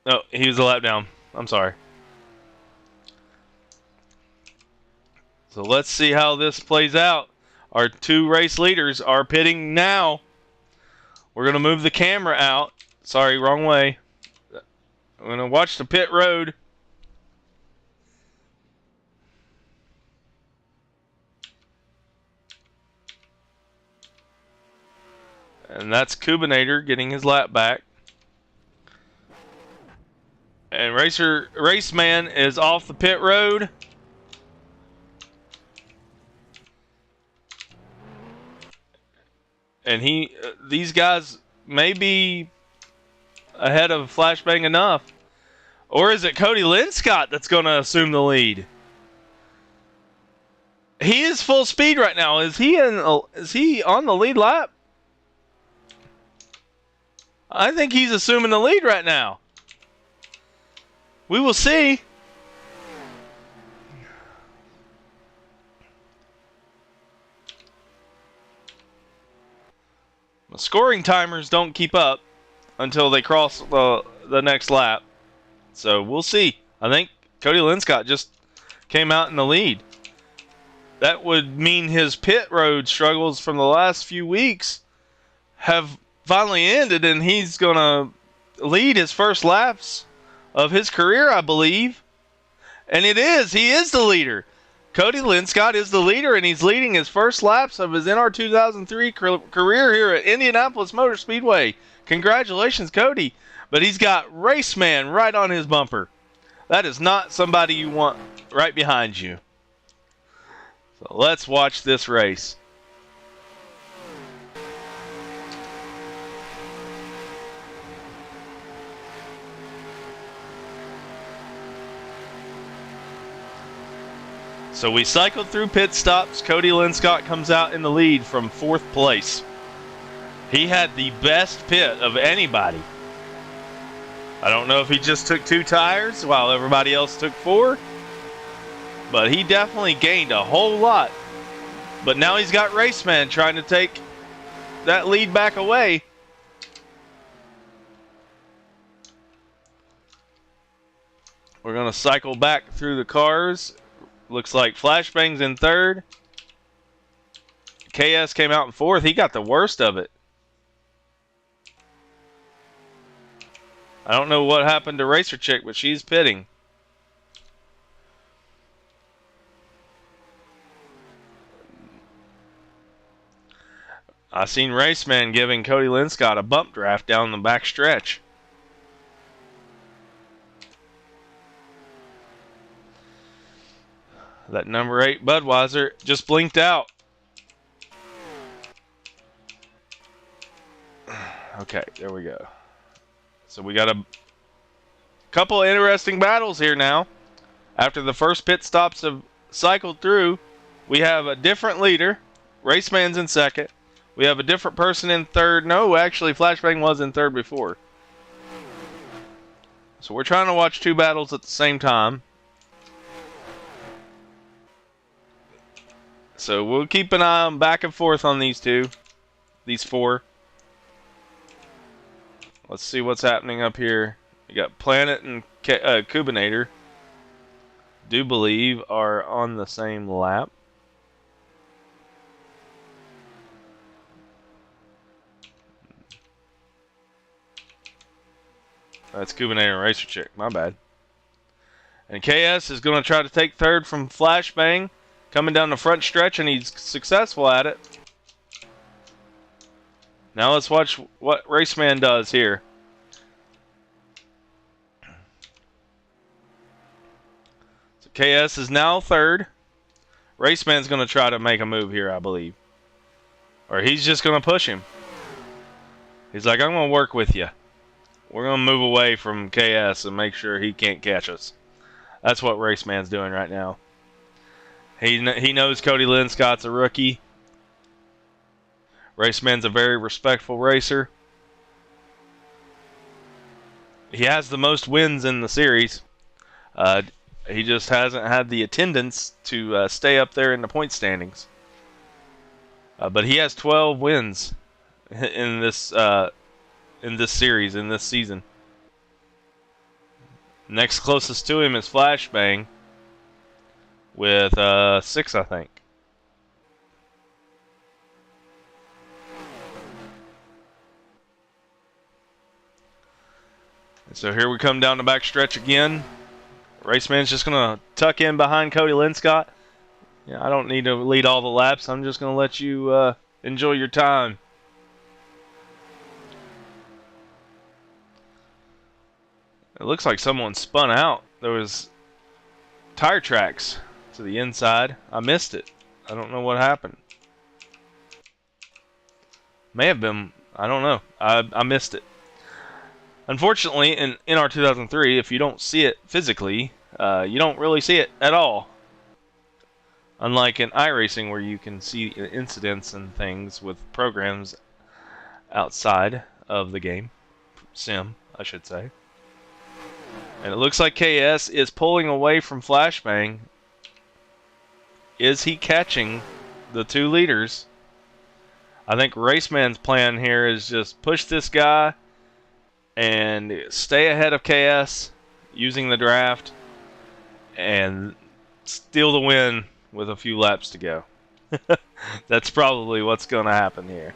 No, he was a lap down. I'm sorry. So let's see how this plays out. Our two race leaders are pitting now. We're going to move the camera out. Sorry, wrong way. I'm going to watch the pit road. And that's Kubinator getting his lap back. And Raceman is off the pit road. And these guys may be ahead of Flashbang enough. Or is it Cody Linscott that's going to assume the lead? He is full speed right now. Is he on the lead lap? I think he's assuming the lead right now. We will see. The scoring timers don't keep up until they cross the next lap. So we'll see. I think Cody Linscott just came out in the lead. That would mean his pit road struggles from the last few weeks have finally ended, and he's going to lead his first laps of his career, I believe. And he is the leader. Cody Linscott is the leader, and he's leading his first laps of his NR2003 career here at Indianapolis Motor Speedway. Congratulations, Cody. But he's got Raceman right on his bumper. That is not somebody you want right behind you. So let's watch this race. So we cycled through pit stops. Cody Linscott comes out in the lead from 4th place. He had the best pit of anybody. I don't know if he just took 2 tires while everybody else took 4. But he definitely gained a whole lot. But now he's got Raceman trying to take that lead back away. We're going to cycle back through the cars. Looks like Flashbang's in 3rd. KS came out in 4th. He got the worst of it. I don't know what happened to Racer Chick, but she's pitting. I seen Raceman giving Cody Linscott a bump draft down the back stretch. That number 8 Budweiser just blinked out. Okay, there we go. So we got a couple of interesting battles here now. After the first pit stops have cycled through, we have a different leader. Raceman's in 2nd. We have a different person in 3rd. No, actually, Flashbang was in 3rd before. So we're trying to watch 2 battles at the same time. So we'll keep an eye on back and forth on these 4. Let's see what's happening up here. We got Planet and Kubinator. Do believe are on the same lap. That's Kubinator and Racer Chick. My bad. And KS is going to try to take 3rd from Flashbang. Coming down the front stretch, and he's successful at it. Now let's watch what Raceman does here. So KS is now 3rd. Raceman's going to try to make a move here, I believe. Or he's just going to push him. He's like, I'm going to work with you. We're going to move away from KS and make sure he can't catch us. That's what Raceman's doing right now. He knows Cody Linscott's a rookie. Raceman's a very respectful racer. He has the most wins in the series. He just hasn't had the attendance to stay up there in the point standings. But he has 12 wins in this series, in this season. Next closest to him is Flashbang with 6, I think. And so here we come down the back stretch again. Raceman's just going to tuck in behind Cody Linscott. Yeah, I don't need to lead all the laps. I'm just going to let you enjoy your time. It looks like someone spun out. There was tire tracks to the inside. I missed it. I don't know what happened. May have been. I don't know. I missed it. Unfortunately, in NR2003, if you don't see it physically, you don't really see it at all. Unlike in iRacing, where you can see incidents and things with programs outside of the game. Sim, I should say. And it looks like KS is pulling away from Flashbang. Is he catching the 2 leaders? I think Raceman's plan here is just push this guy and stay ahead of KS using the draft and steal the win with a few laps to go. That's probably what's going to happen here.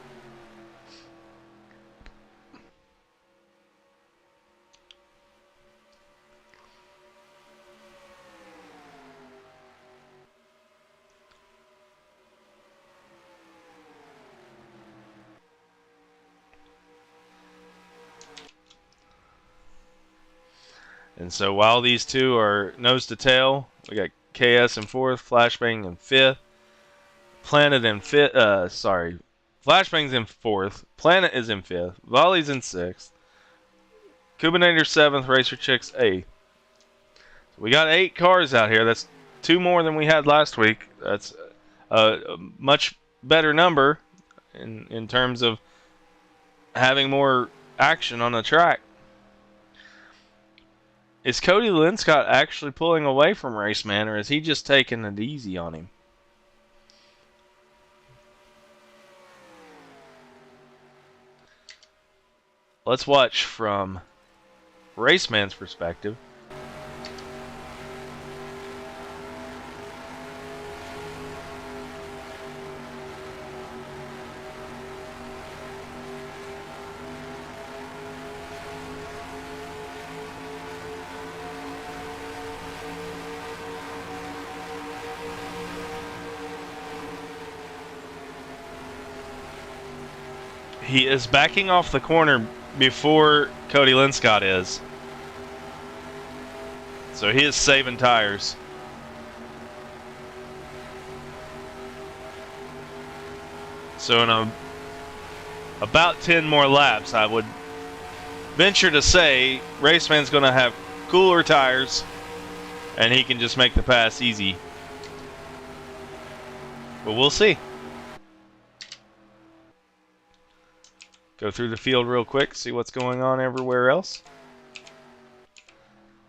And so while these two are nose to tail, we got KS in 4th, Flashbang in 5th, Planet in 5th, Flashbang's in 4th, Planet is in 5th, Volley's in 6th, Kubinator 7th, Racer Chicks 8th. So we got 8 cars out here. That's 2 more than we had last week. That's a much better number in terms of having more action on the track. Is Cody Linscott actually pulling away from Raceman, or is he just taking it easy on him? Let's watch from Raceman's perspective. He is backing off the corner before Cody Linscott is. So he is saving tires. So in about 10 more laps, I would venture to say Raceman's going to have cooler tires and he can just make the pass easy. But we'll see. Go through the field real quick, see what's going on everywhere else.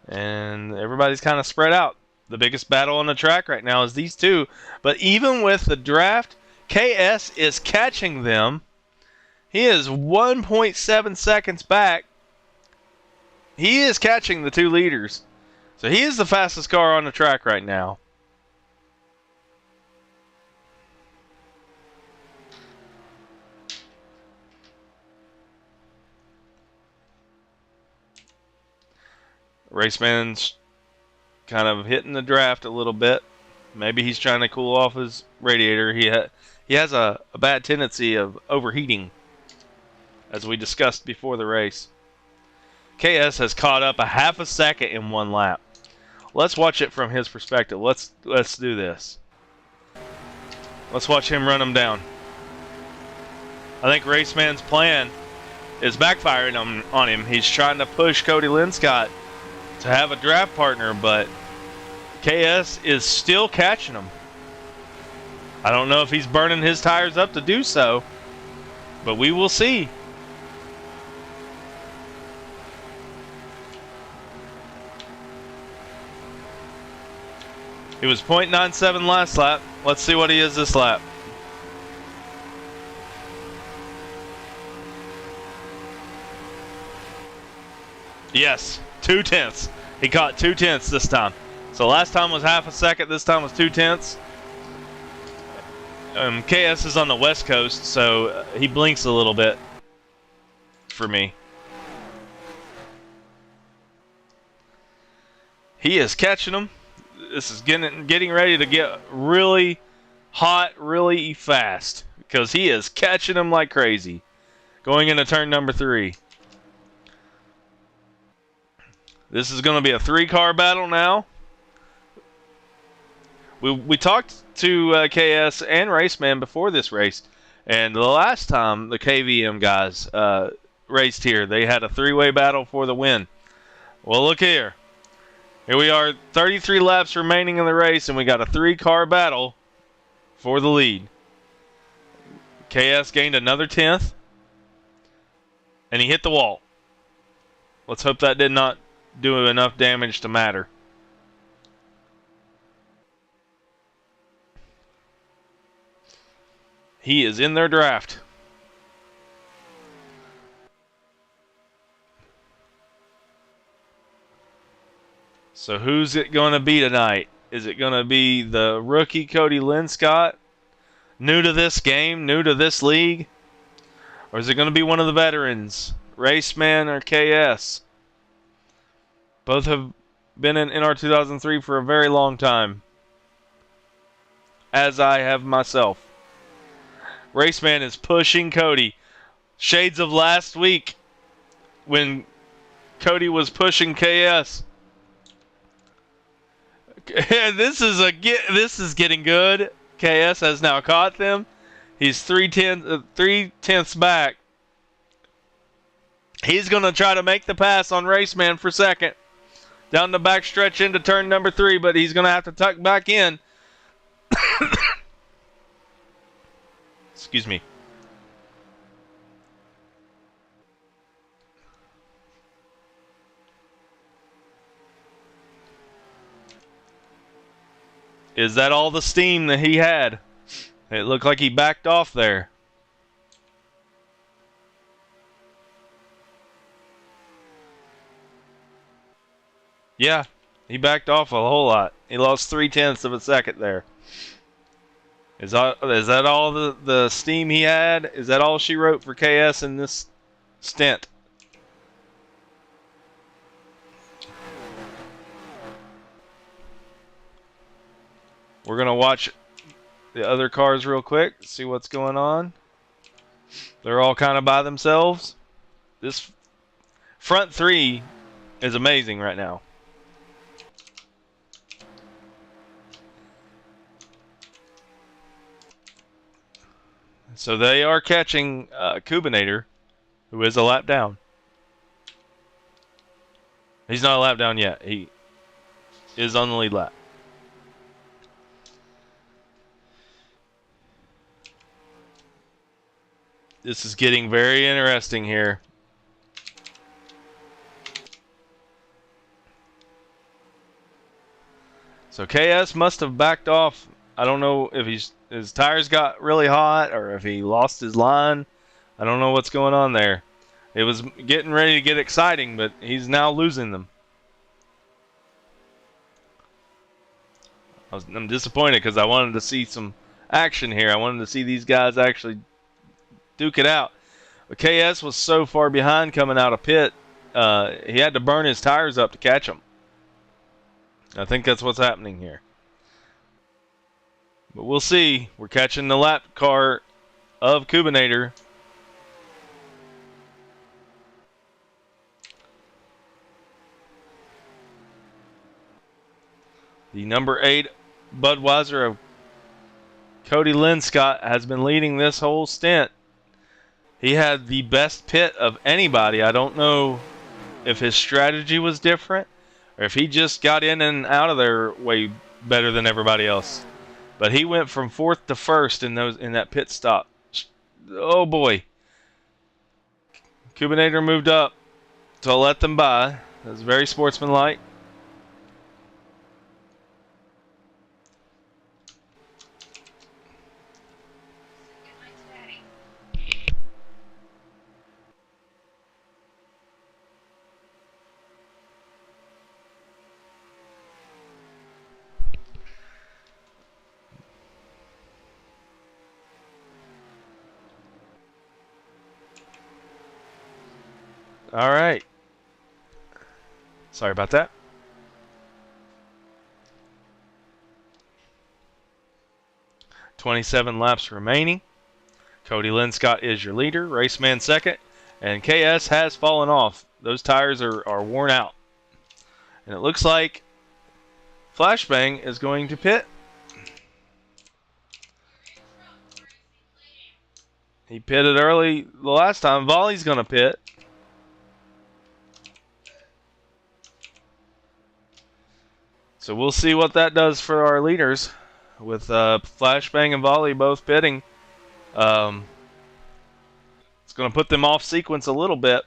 And everybody's kind of spread out. The biggest battle on the track right now is these two. But even with the draft, KS is catching them. He is 1.7 seconds back. He is catching the 2 leaders. So he is the fastest car on the track right now. Raceman's kind of hitting the draft a little bit. Maybe he's trying to cool off his radiator. He has a bad tendency of overheating, as we discussed before the race. KS has caught up a half a second in 1 lap. Let's watch it from his perspective. Let's do this. Let's watch him run him down. I think Raceman's plan is backfiring on him. He's trying to push Cody Linscott to have a draft partner, but KS is still catching him. I don't know if he's burning his tires up to do so, but we will see. He was .97 last lap. Let's see what he is this lap. Yes, 2/10. He caught 2/10 this time. So last time was half a second. This time was 2/10. KS is on the West Coast, so he blinks a little bit for me. He is catching them. This is getting ready to get really hot, really fast, because he is catching them like crazy. Going into turn number 3. This is going to be a 3-car battle now. We talked to KS and Raceman before this race, and the last time the KVM guys raced here, they had a 3-way battle for the win. Well, look here. Here we are, 33 laps remaining in the race, and we got a 3-car battle for the lead. KS gained another 10th, and he hit the wall. Let's hope that did not do enough damage to matter. He is in their draft. So who's it going to be tonight? Is it going to be the rookie Cody Linscott, new to this game, new to this league? Or is it going to be one of the veterans, Raceman or KS? Both have been in NR2003 for a very long time, as I have myself. Raceman is pushing Cody. Shades of last week when Cody was pushing KS. This is getting good. KS has now caught them. He's 3/10 back. He's going to try to make the pass on Raceman for second. Down the back stretch into turn number 3, but he's going to have to tuck back in. Excuse me. Is that all the steam that he had? It looked like he backed off there. Yeah, he backed off a whole lot. He lost 0.3 of a second there. Is that all the steam he had? Is that all she wrote for KS in this stint? We're going to watch the other cars real quick, see what's going on. They're all kind of by themselves. This front 3 is amazing right now. So they are catching Kubinator, who is a lap down. He's not a lap down yet. He is on the lead lap. This is getting very interesting here. So KS must have backed off. I don't know if his tires got really hot or if he lost his line. I don't know what's going on there. It was getting ready to get exciting, but he's now losing them. I'm disappointed because I wanted to see some action here. I wanted to see these guys actually duke it out. But KS was so far behind coming out of pit, he had to burn his tires up to catch them. I think that's what's happening here. But we'll see. We're catching the lap car of Kubinator. The number 8 Budweiser of Cody Linscott has been leading this whole stint. He had the best pit of anybody. I don't know if his strategy was different or if he just got in and out of there way better than everybody else. But he went from 4th to 1st in that pit stop. Oh boy. Kubinator moved up to let them by. That's very sportsmanlike. All right. Sorry about that. .27 laps remaining. Cody Linscott is your leader. Raceman second. And KS has fallen off. Those tires are worn out. And it looks like Flashbang is going to pit. He pitted early the last time. Volley's going to pit. So we'll see what that does for our leaders with Flashbang and Volley both pitting. It's going to put them off sequence a little bit.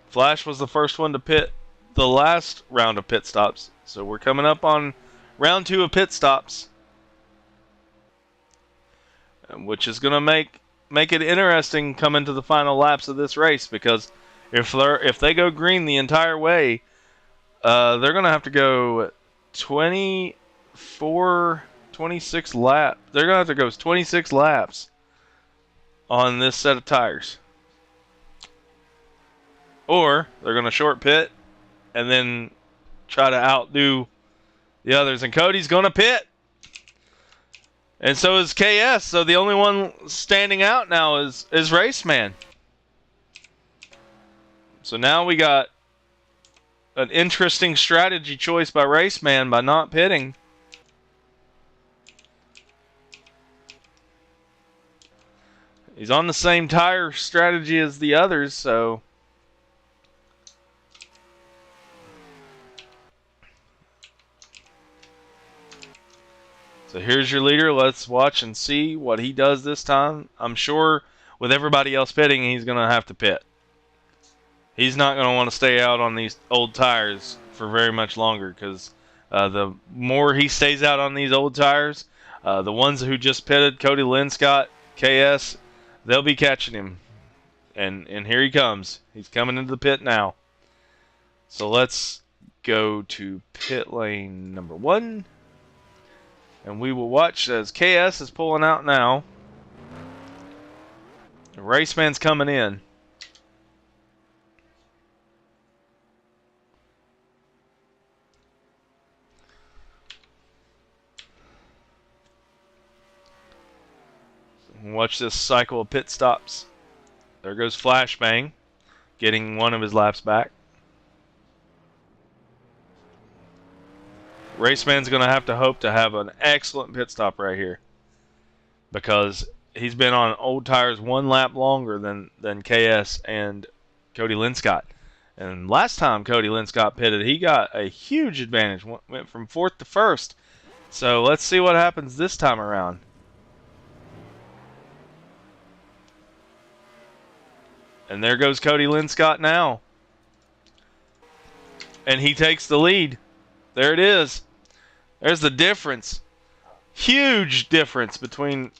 Flash was the first one to pit the last round of pit stops. So we're coming up on round 2 of pit stops, which is going to make it interesting coming to the final laps of this race, because if they go green the entire way, they're going to have to go 26 laps. They're going to have to go 26 laps on this set of tires. Or they're going to short pit and then try to outdo the others. And Cody's going to pit. And so is KS. So the only one standing out now is Raceman. So now we got an interesting strategy choice by Raceman by not pitting. He's on the same tire strategy as the others, so here's your leader. Let's watch and see what he does this time. I'm sure with everybody else pitting, he's going to have to pit. He's not going to want to stay out on these old tires for very much longer, because the more he stays out on these old tires, the ones who just pitted, Cody Linscott, KS, they'll be catching him. And here he comes. He's coming into the pit now. So let's go to pit lane number 1. And we will watch as KS is pulling out now. The Raceman's coming in. Watch this cycle of pit stops. There goes Flashbang, getting one of his laps back. Raceman's going to hope to have an excellent pit stop right here, because he's been on old tires 1 lap longer than KS and Cody Linscott. And last time Cody Linscott pitted, he got a huge advantage, went from 4th to 1st. So let's see what happens this time around. And there goes Cody Linscott now. And he takes the lead. There it is. There's the difference. Huge difference between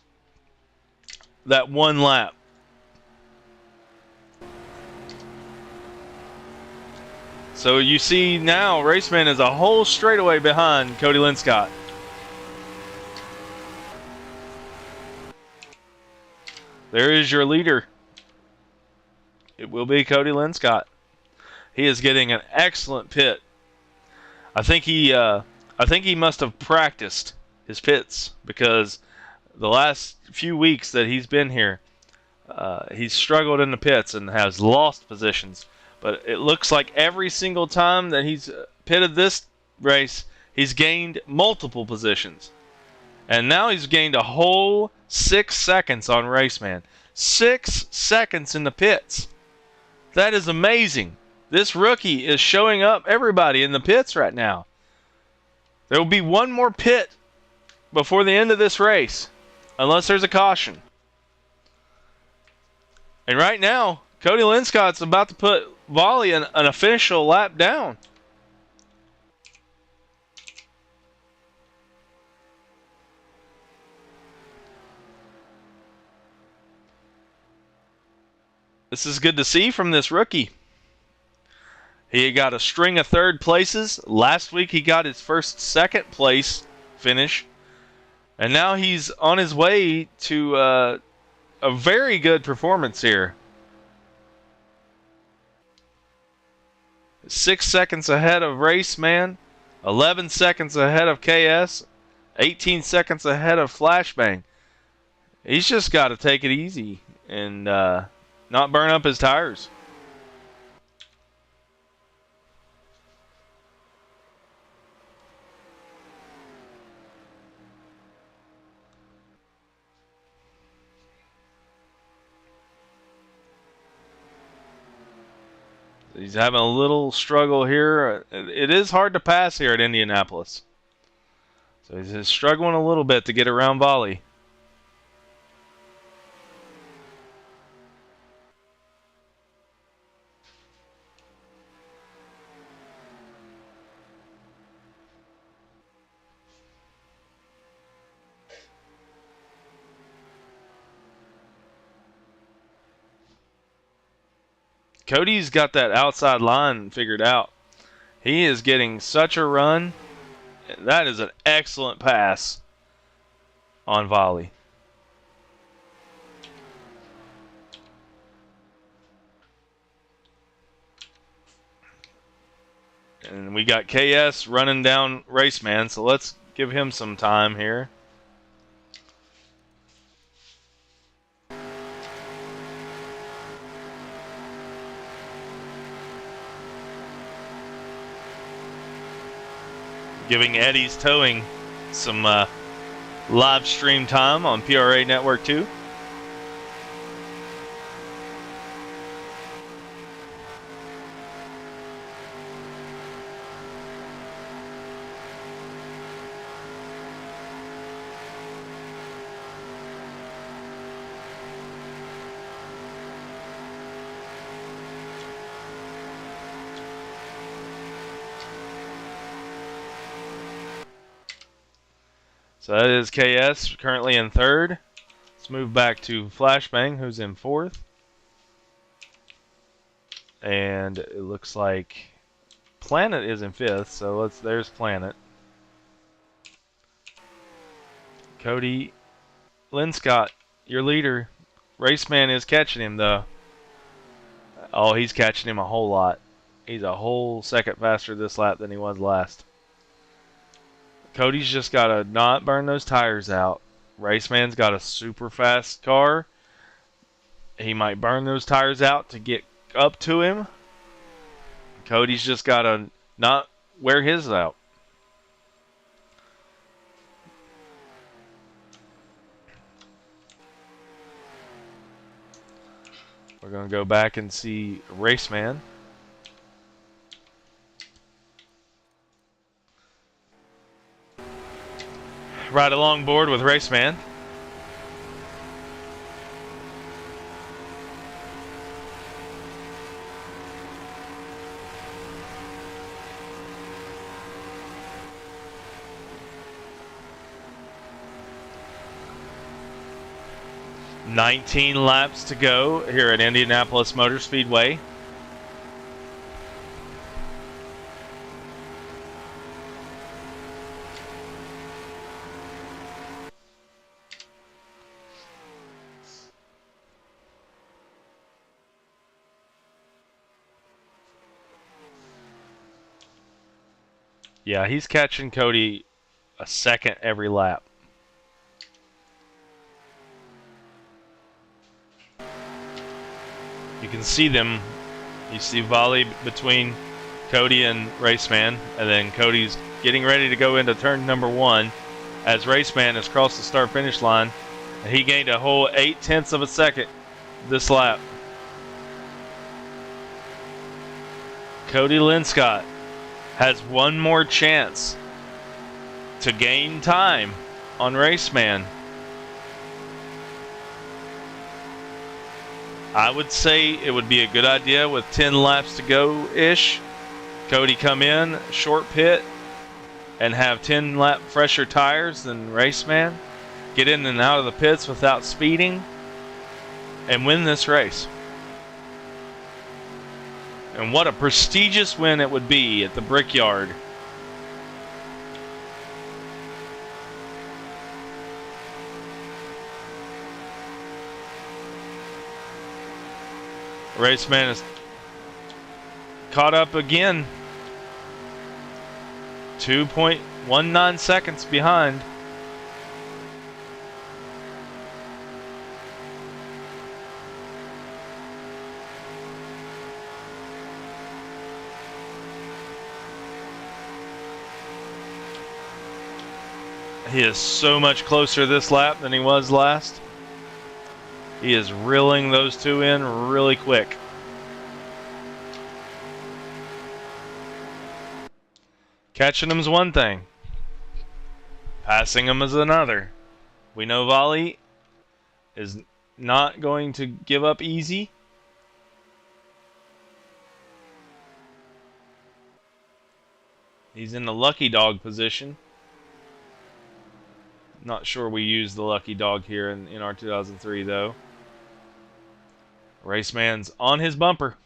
that 1 lap. So you see now Raceman is a whole straightaway behind Cody Linscott. There is your leader. It will be Cody Linscott. He is getting an excellent pit. I think he must have practiced his pits, because the last few weeks that he's been here, he's struggled in the pits and has lost positions. But it looks like every single time that he's pitted this race, he's gained multiple positions. And now he's gained a whole 6 seconds on Raceman. 6 seconds in the pits. That is amazing. This rookie is showing up everybody in the pits right now. There will be one more pit before the end of this race, unless there's a caution. And right now, Cody Linscott's about to put Volley an official lap down. This is good to see from this rookie. He got a string of 3rd places. Last week he got his first 2nd place finish. And now he's on his way to a very good performance here. 6 seconds ahead of Raceman, 11 seconds ahead of KS, 18 seconds ahead of Flashbang. He's just got to take it easy and not burn up his tires. He's having a little struggle here. It is hard to pass here at Indianapolis. So he's struggling a little bit to get around Volley. Cody's got that outside line figured out. He is getting such a run. That is an excellent pass on Volley. And we got KS running down Raceman, so let's give him some time here. Giving Eddie's Towing some live stream time on PRA Network 2. So that is KS currently in third. Let's move back to Flashbang, who's in fourth. And it looks like Planet is in fifth, so there's Planet. Cody Linscott, your leader. Raceman is catching him though. Oh, he's catching him a whole lot. He's a whole second faster this lap than he was last. Cody's just got to not burn those tires out. Raceman's got a super fast car. He might burn those tires out to get up to him. Cody's just got to not wear his out. We're going to go back and see Raceman. Right along board with Raceman. "19 laps to go here at Indianapolis Motor Speedway. Yeah, he's catching Cody a second every lap. You can see them. You see volley between Cody and Raceman, and then Cody's getting ready to go into turn number 1 as Raceman has crossed the start-finish line. And he gained a whole 0.8 of a second this lap. Cody Linscott has one more chance to gain time on Raceman. I would say it would be a good idea with 10 laps to go-ish. Cody come in, short pit, and have 10 lap fresher tires than Raceman. Get in and out of the pits without speeding and win this race. And what a prestigious win it would be at the Brickyard. Raceman is caught up again. 2.19 seconds behind. He is so much closer this lap than he was last. He is reeling those two in really quick. Catching him is one thing. Passing him is another. We know Volley is not going to give up easy. He's in the lucky dog position. Not sure we use the lucky dog here in NR2003 though. Raceman's on his bumper.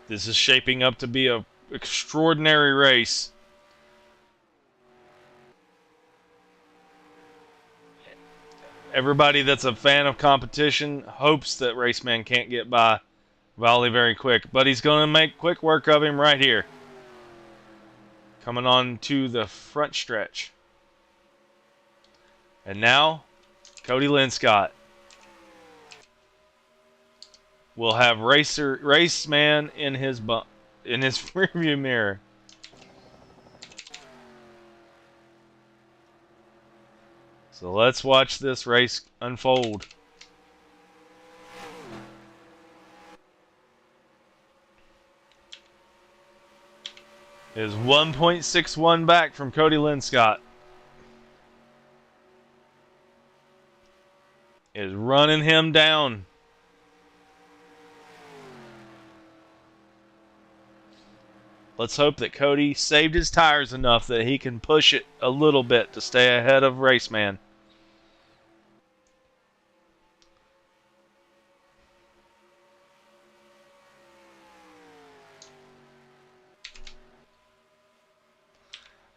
This is shaping up to be an extraordinary race. Everybody that's a fan of competition hopes that Raceman can't get by Volley very quick, but he's going to make quick work of him right here. Coming on to the front stretch. And now, Cody Linscott will have Raceman in his rearview mirror. So let's watch this race unfold. Is 1.61 back from Cody Linscott. Is running him down. Let's hope that Cody saved his tires enough that he can push it a little bit to stay ahead of Raceman.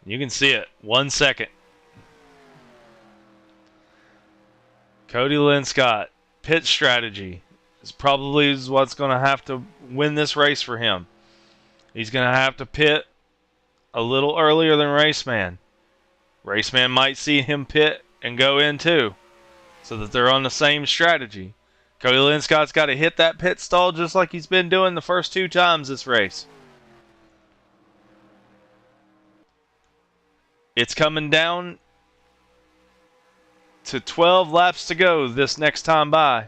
You can see it. 1 second. Cody Linscott, pit strategy is probably what's going to have to win this race for him. He's going to have to pit a little earlier than Raceman. Raceman might see him pit and go in too, so that they're on the same strategy. Cody Linscott's got to hit that pit stall just like he's been doing the first 2 times this race. It's coming down to 12 laps to go this next time by.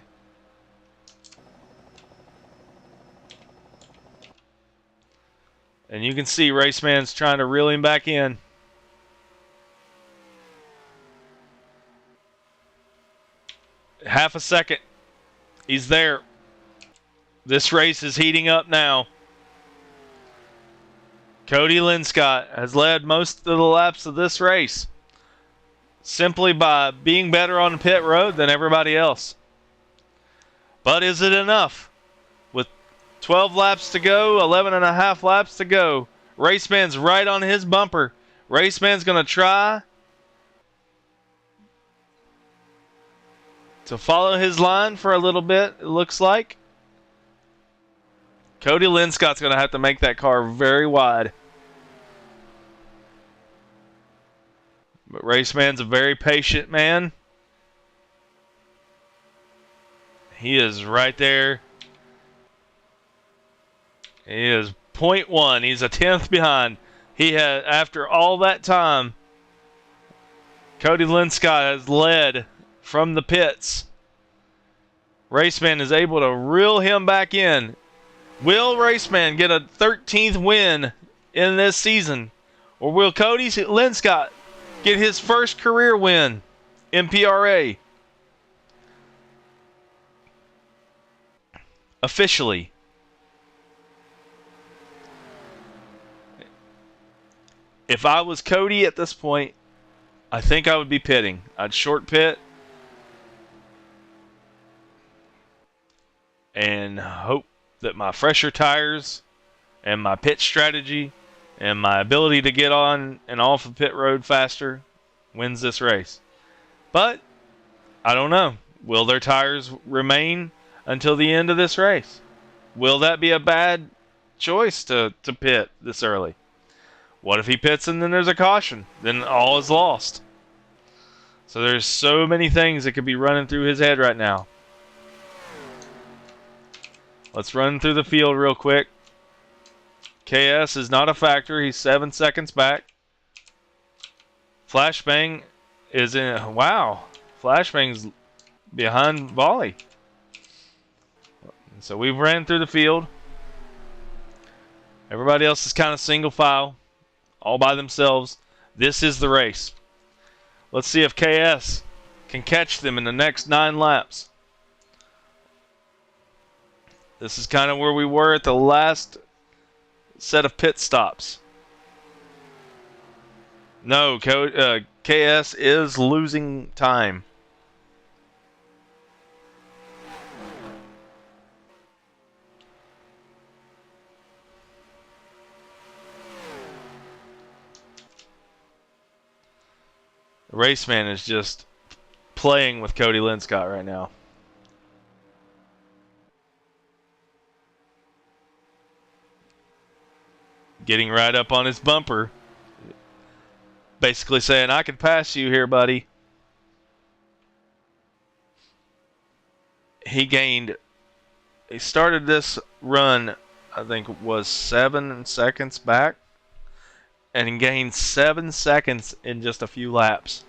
And you can see Raceman's trying to reel him back in. Half a second. He's there. This race is heating up now. Cody Linscott has led most of the laps of this race simply by being better on the pit road than everybody else. But is it enough? With 12 laps to go, 11 and a half laps to go, Raceman's right on his bumper. Raceman's going to try to follow his line for a little bit, it looks like. Cody Linscott's going to have to make that car very wide. But Raceman's a very patient man. He is right there. He is 0.1. He's a 10th behind. He has, after all that time, Cody Linscott has led from the pits. Raceman is able to reel him back in. Will Raceman get a 13th win in this season? Or will Cody Linscott get his first career win in PRA? Officially. If I was Cody at this point, I think I would be pitting. I'd short pit and hope that my fresher tires and my pit strategy And my ability to get on and off the pit road faster wins this race. But I don't know. Will their tires remain until the end of this race? Will that be a bad choice to pit this early? What if he pits and then there's a caution? Then all is lost. So there's so many things that could be running through his head right now. Let's run through the field real quick. KS is not a factor. He's 7 seconds back. Flashbang is in. Wow. Flashbang's behind Volley. So we've ran through the field. Everybody else is kind of single file, all by themselves. This is the race. Let's see if KS can catch them in the next 9 laps. This is kind of where we were at the last set of pit stops. No, KS is losing time. The Raceman is just playing with Cody Linscott right now. Getting right up on his bumper. Basically saying, I can pass you here, buddy. He started this run, I think, was 7 seconds back. And he gained 7 seconds in just a few laps.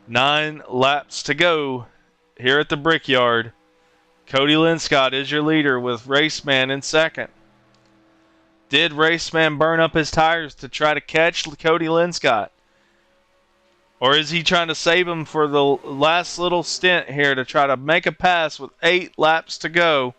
9 laps to go here at the Brickyard. Cody Linscott is your leader with Raceman in second. Did Raceman burn up his tires to try to catch Cody Linscott? Or is he trying to save him for the last little stint here to try to make a pass with 8 laps to go?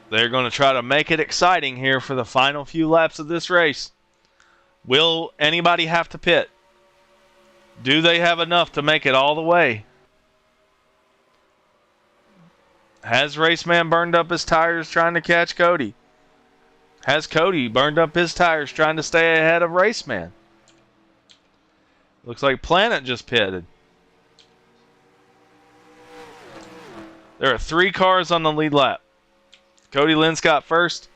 They're going to try to make it exciting here for the final few laps of this race. Will anybody have to pit? Do they have enough to make it all the way? Has Raceman burned up his tires trying to catch Cody? Has Cody burned up his tires trying to stay ahead of Raceman? Looks like Planet just pitted. There are 3 cars on the lead lap. Cody Linscott first,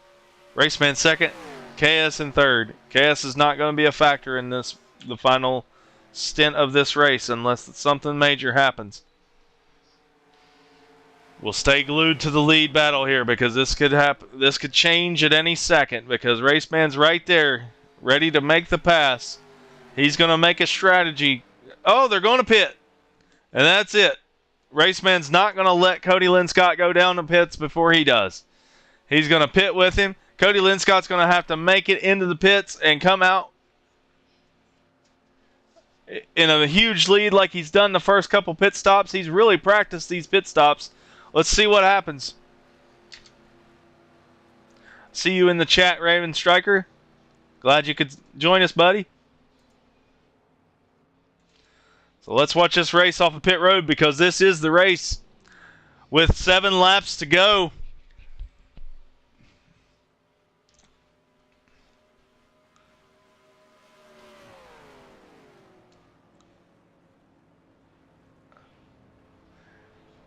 Raceman second, KS in third. KS is not going to be a factor in the final stint of this race unless something major happens. We'll stay glued to the lead battle here because this could happen. This could change at any second because Raceman's right there, ready to make the pass. He's going to make a strategy. Oh, they're going to pit, and that's it. Raceman's not going to let Cody Linscott go down the pits before he does. He's going to pit with him. Cody Linscott's going to have to make it into the pits and come out in a huge lead like he's done the first couple pit stops. He's really practiced these pit stops. Let's see what happens. See you in the chat, Raven Striker. Glad you could join us, buddy. So let's watch this race off of pit road because this is the race with 7 laps to go.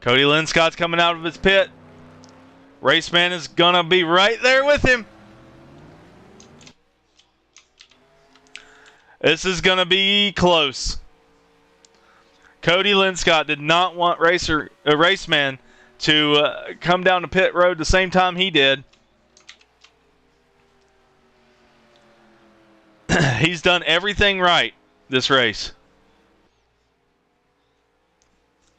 Cody Linscott's coming out of his pit. Raceman is going to be right there with him. This is going to be close. Cody Linscott did not want Raceman to come down the pit road the same time he did. He's done everything right this race.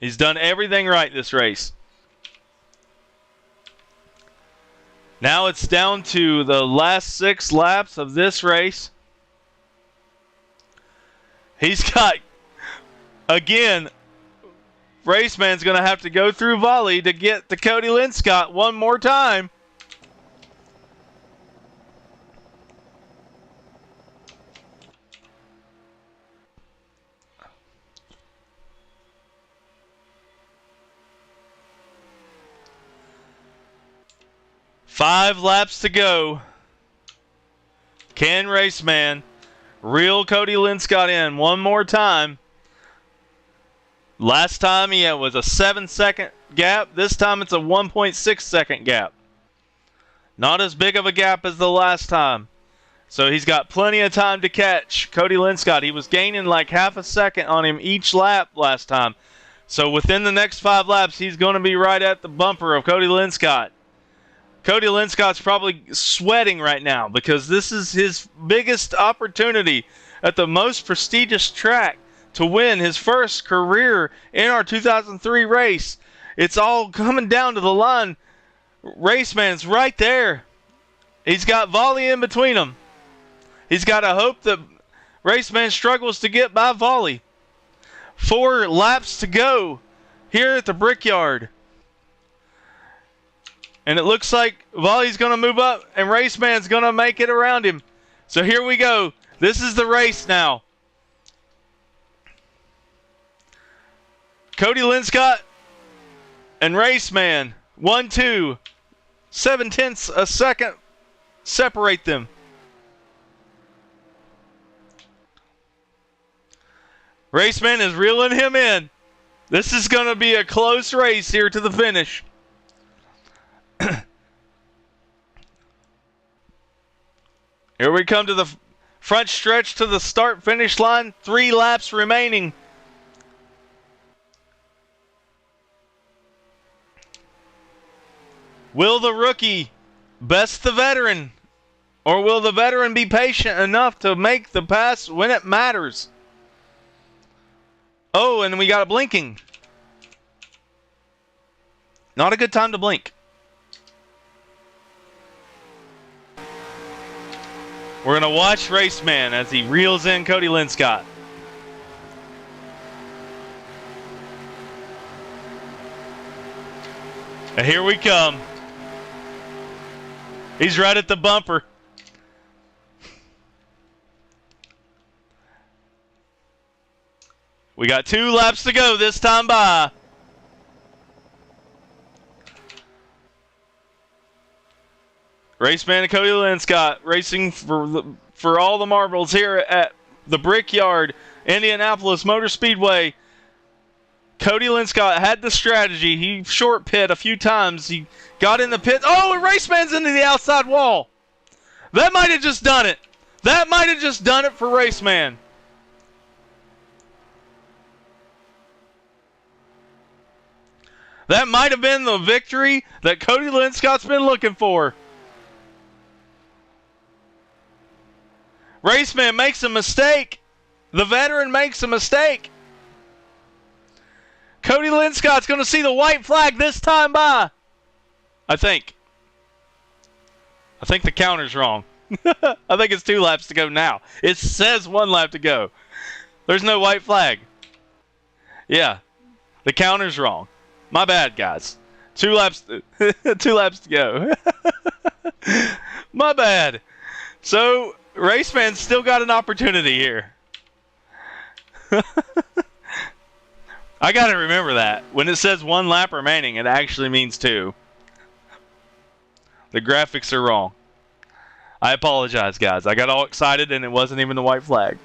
He's done everything right this race. Now it's down to the last 6 laps of this race. He's got, again, Raceman's going to have to go through Volley to get to Cody Linscott one more time. 5 laps to go. Can Raceman reel Cody Linscott in one more time? Last time he was a 7-second gap. This time it's a 1.6-second gap. Not as big of a gap as the last time. So he's got plenty of time to catch Cody Linscott. He was gaining like half a second on him each lap last time. So within the next 5 laps, he's going to be right at the bumper of Cody Linscott. Cody Linscott's probably sweating right now because this is his biggest opportunity at the most prestigious track to win his first career NR2003 race. It's all coming down to the line. Raceman's right there. He's got Volley in between them. He's got to hope that Raceman struggles to get by Volley. 4 laps to go here at the Brickyard. And it looks like Volley's going to move up and Raceman's going to make it around him. So here we go. This is the race now. Cody Linscott and Raceman. 1, 2. 0.7 a second separate them. Raceman is reeling him in. This is going to be a close race here to the finish. Here we come to the front stretch to the start-finish line. 3 laps remaining. Will the rookie best the veteran? Or will the veteran be patient enough to make the pass when it matters? Oh, and we got a blinking. Not a good time to blink. We're going to watch Raceman as he reels in Cody Linscott. And here we come. He's right at the bumper. We got 2 laps to go this time by. Raceman and Cody Linscott racing for all the marbles here at the Brickyard, Indianapolis Motor Speedway. Cody Linscott had the strategy. He short pit a few times. He got in the pit. Oh, and Raceman's into the outside wall. That might have just done it. That might have just done it for Raceman. That might have been the victory that Cody Linscott's been looking for. Raceman makes a mistake. The veteran makes a mistake. Cody Linscott's going to see the white flag this time by. I think the counter's wrong. I think it's 2 laps to go now. It says 1 lap to go. There's no white flag. Yeah, the counter's wrong. My bad, guys. 2 laps to go. My bad. So, Raceman's still got an opportunity here. I got to remember that. When it says 1 lap remaining, it actually means 2. The graphics are wrong. I apologize, guys. I got all excited and it wasn't even the white flag.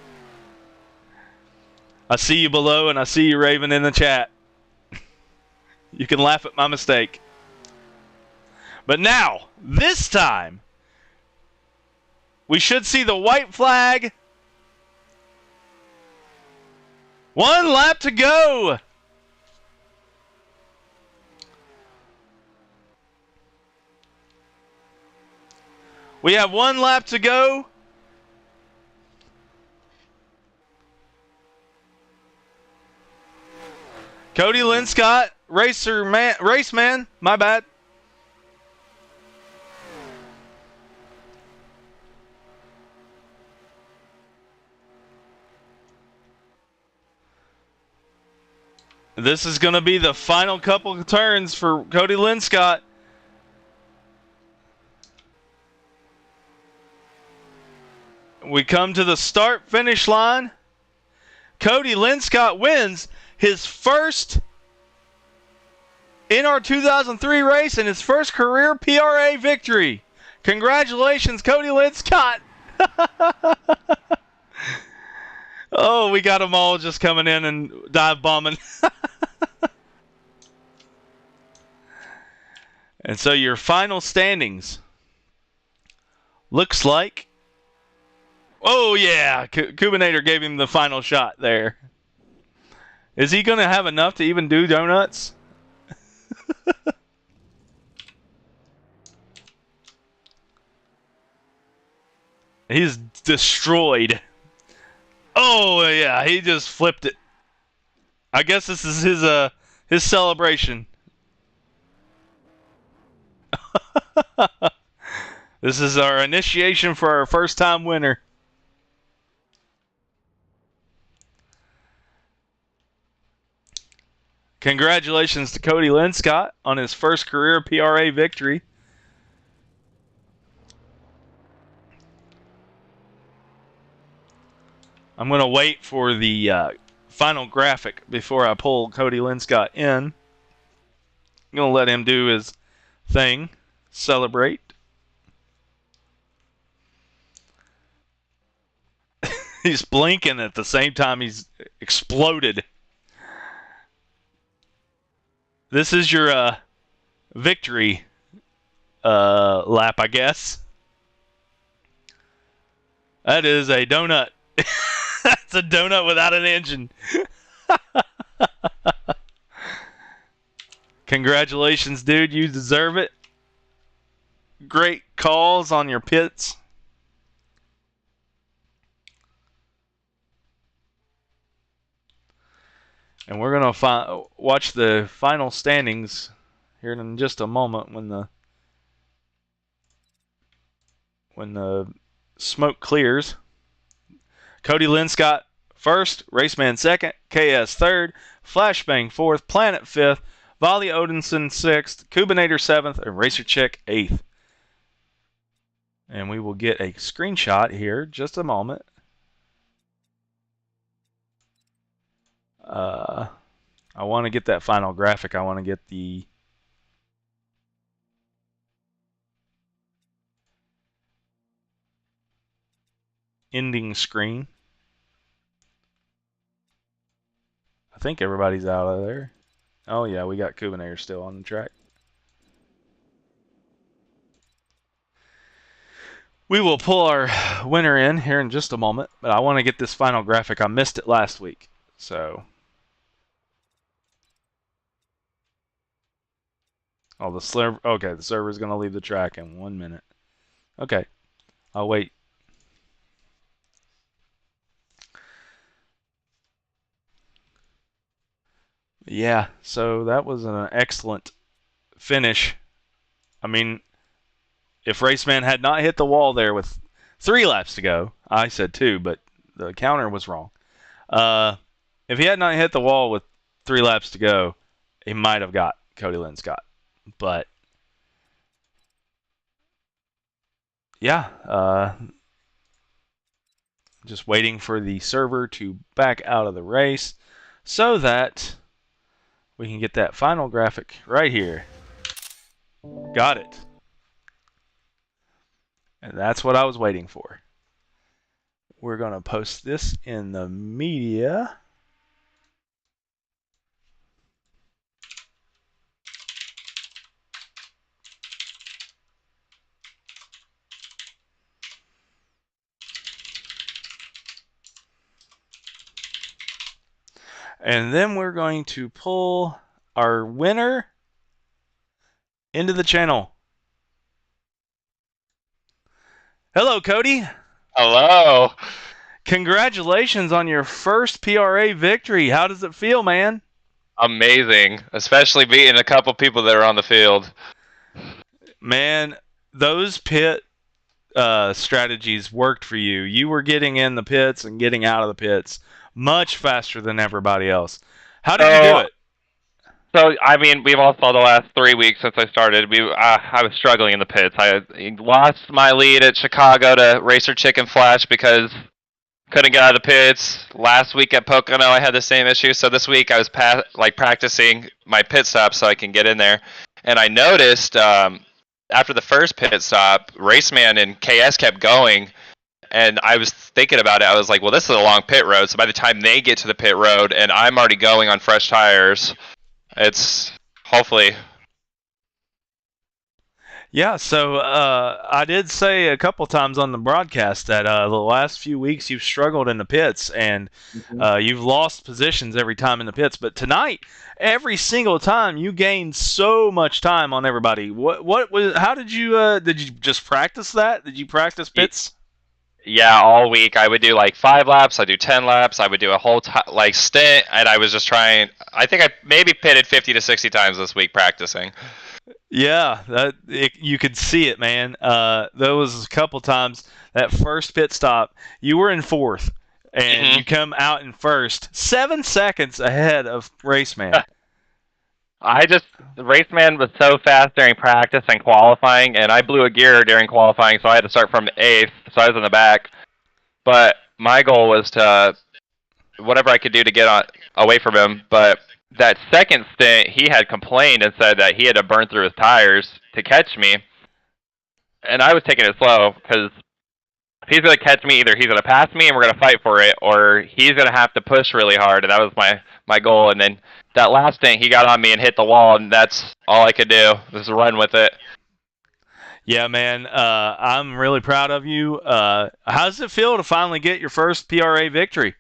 I see you below and I see you raving in the chat. You can laugh at my mistake. But now, this time, we should see the white flag. 1 lap to go. We have 1 lap to go. Cody Linscott, Raceman, my bad. This is going to be the final couple of turns for Cody Linscott. We come to the start-finish line. Cody Linscott wins his first NR2003 race and his first career PRA victory. Congratulations, Cody Lynn Scott. Oh, we got them all just coming in and dive bombing. And so your final standings looks like... Oh, yeah. Kubinator gave him the final shot there. Is he going to have enough to even do donuts? He's destroyed. Oh, yeah. He just flipped it. I guess this is his celebration. This is our initiation for our first-time winner. Congratulations to Cody Lynn Scott on his first career PRA victory. I'm going to wait for the final graphic before I pull Cody Lynn Scott in. I'm going to let him do his thing. Celebrate. He's blinking at the same time he's exploded. This is your victory lap, I guess. That is a donut. That's a donut without an engine. Congratulations, dude. You deserve it. Great calls on your pits. And we're going to watch the final standings here in just a moment when the smoke clears. Cody Lynn Scott first, Raceman second, KS third, Flashbang fourth, Planet fifth, Volley Odinson sixth, Kubinator seventh, and Racer Chick eighth. And we will get a screenshot here just a moment. I want to get that final graphic. I want to get the ending screen. I think everybody's out of there. Oh yeah, we got Kubinator still on the track. We will pull our winner in here in just a moment, but I want to get this final graphic. I missed it last week, so... Oh, the server. Okay, the server's going to leave the track in 1 minute. Okay, I'll wait. Yeah, so that was an excellent finish. I mean, if Raceman had not hit the wall there with 3 laps to go, I said 2, but the counter was wrong. If he had not hit the wall with 3 laps to go, he might have got Cody Lynn Scott. But yeah, just waiting for the server to back out of the race so that we can get that final graphic right here. Got it. And that's what I was waiting for. We're going to post this in the media. And then we're going to pull our winner into the channel. Hello, Cody. Hello. Congratulations on your first PRA victory. How does it feel, man? Amazing, especially beating a couple people that are on the field. Man, those pit strategies worked for you. You were getting in the pits and getting out of the pits much faster than everybody else. How did you do it? So, I mean, we've all saw the last 3 weeks since I started. I was struggling in the pits. I lost my lead at Chicago to Racer Chicken Flash because couldn't get out of the pits. Last week at Pocono, I had the same issue. So this week I was practicing my pit stop so I can get in there. And I noticed after the first pit stop, Raceman and KS kept going. And I was thinking about it. I was like, well, this is a long pit road. So by the time they get to the pit road and I'm already going on fresh tires, it's hopefully. Yeah, so I did say a couple times on the broadcast that the last few weeks you've struggled in the pits and you've lost positions every time in the pits. But tonight, every single time you gained so much time on everybody. What was? How did you just practice that? Did you practice pits? Yeah, all week I would do like 5 laps. I do 10 laps. I would do a whole stint, and I was just trying. I think I maybe pitted 50 to 60 times this week practicing. Yeah, you could see it, man. There was a couple times that first pit stop, you were in 4th, and you come out in 1st, 7 seconds ahead of Raceman. The Raceman was so fast during practice and qualifying, and I blew a gear during qualifying, so I had to start from 8th, so I was in the back. But my goal was to whatever I could do to get away from him. But that second stint, he had complained and said that he had to burn through his tires to catch me. And I was taking it slow because if he's going to catch me, either he's going to pass me and we're going to fight for it, or he's going to have to push really hard. And that was my goal. And then that last stint, he got on me and hit the wall, and that's all I could do was run with it. Yeah, man, I'm really proud of you. How does it feel to finally get your first PRA victory?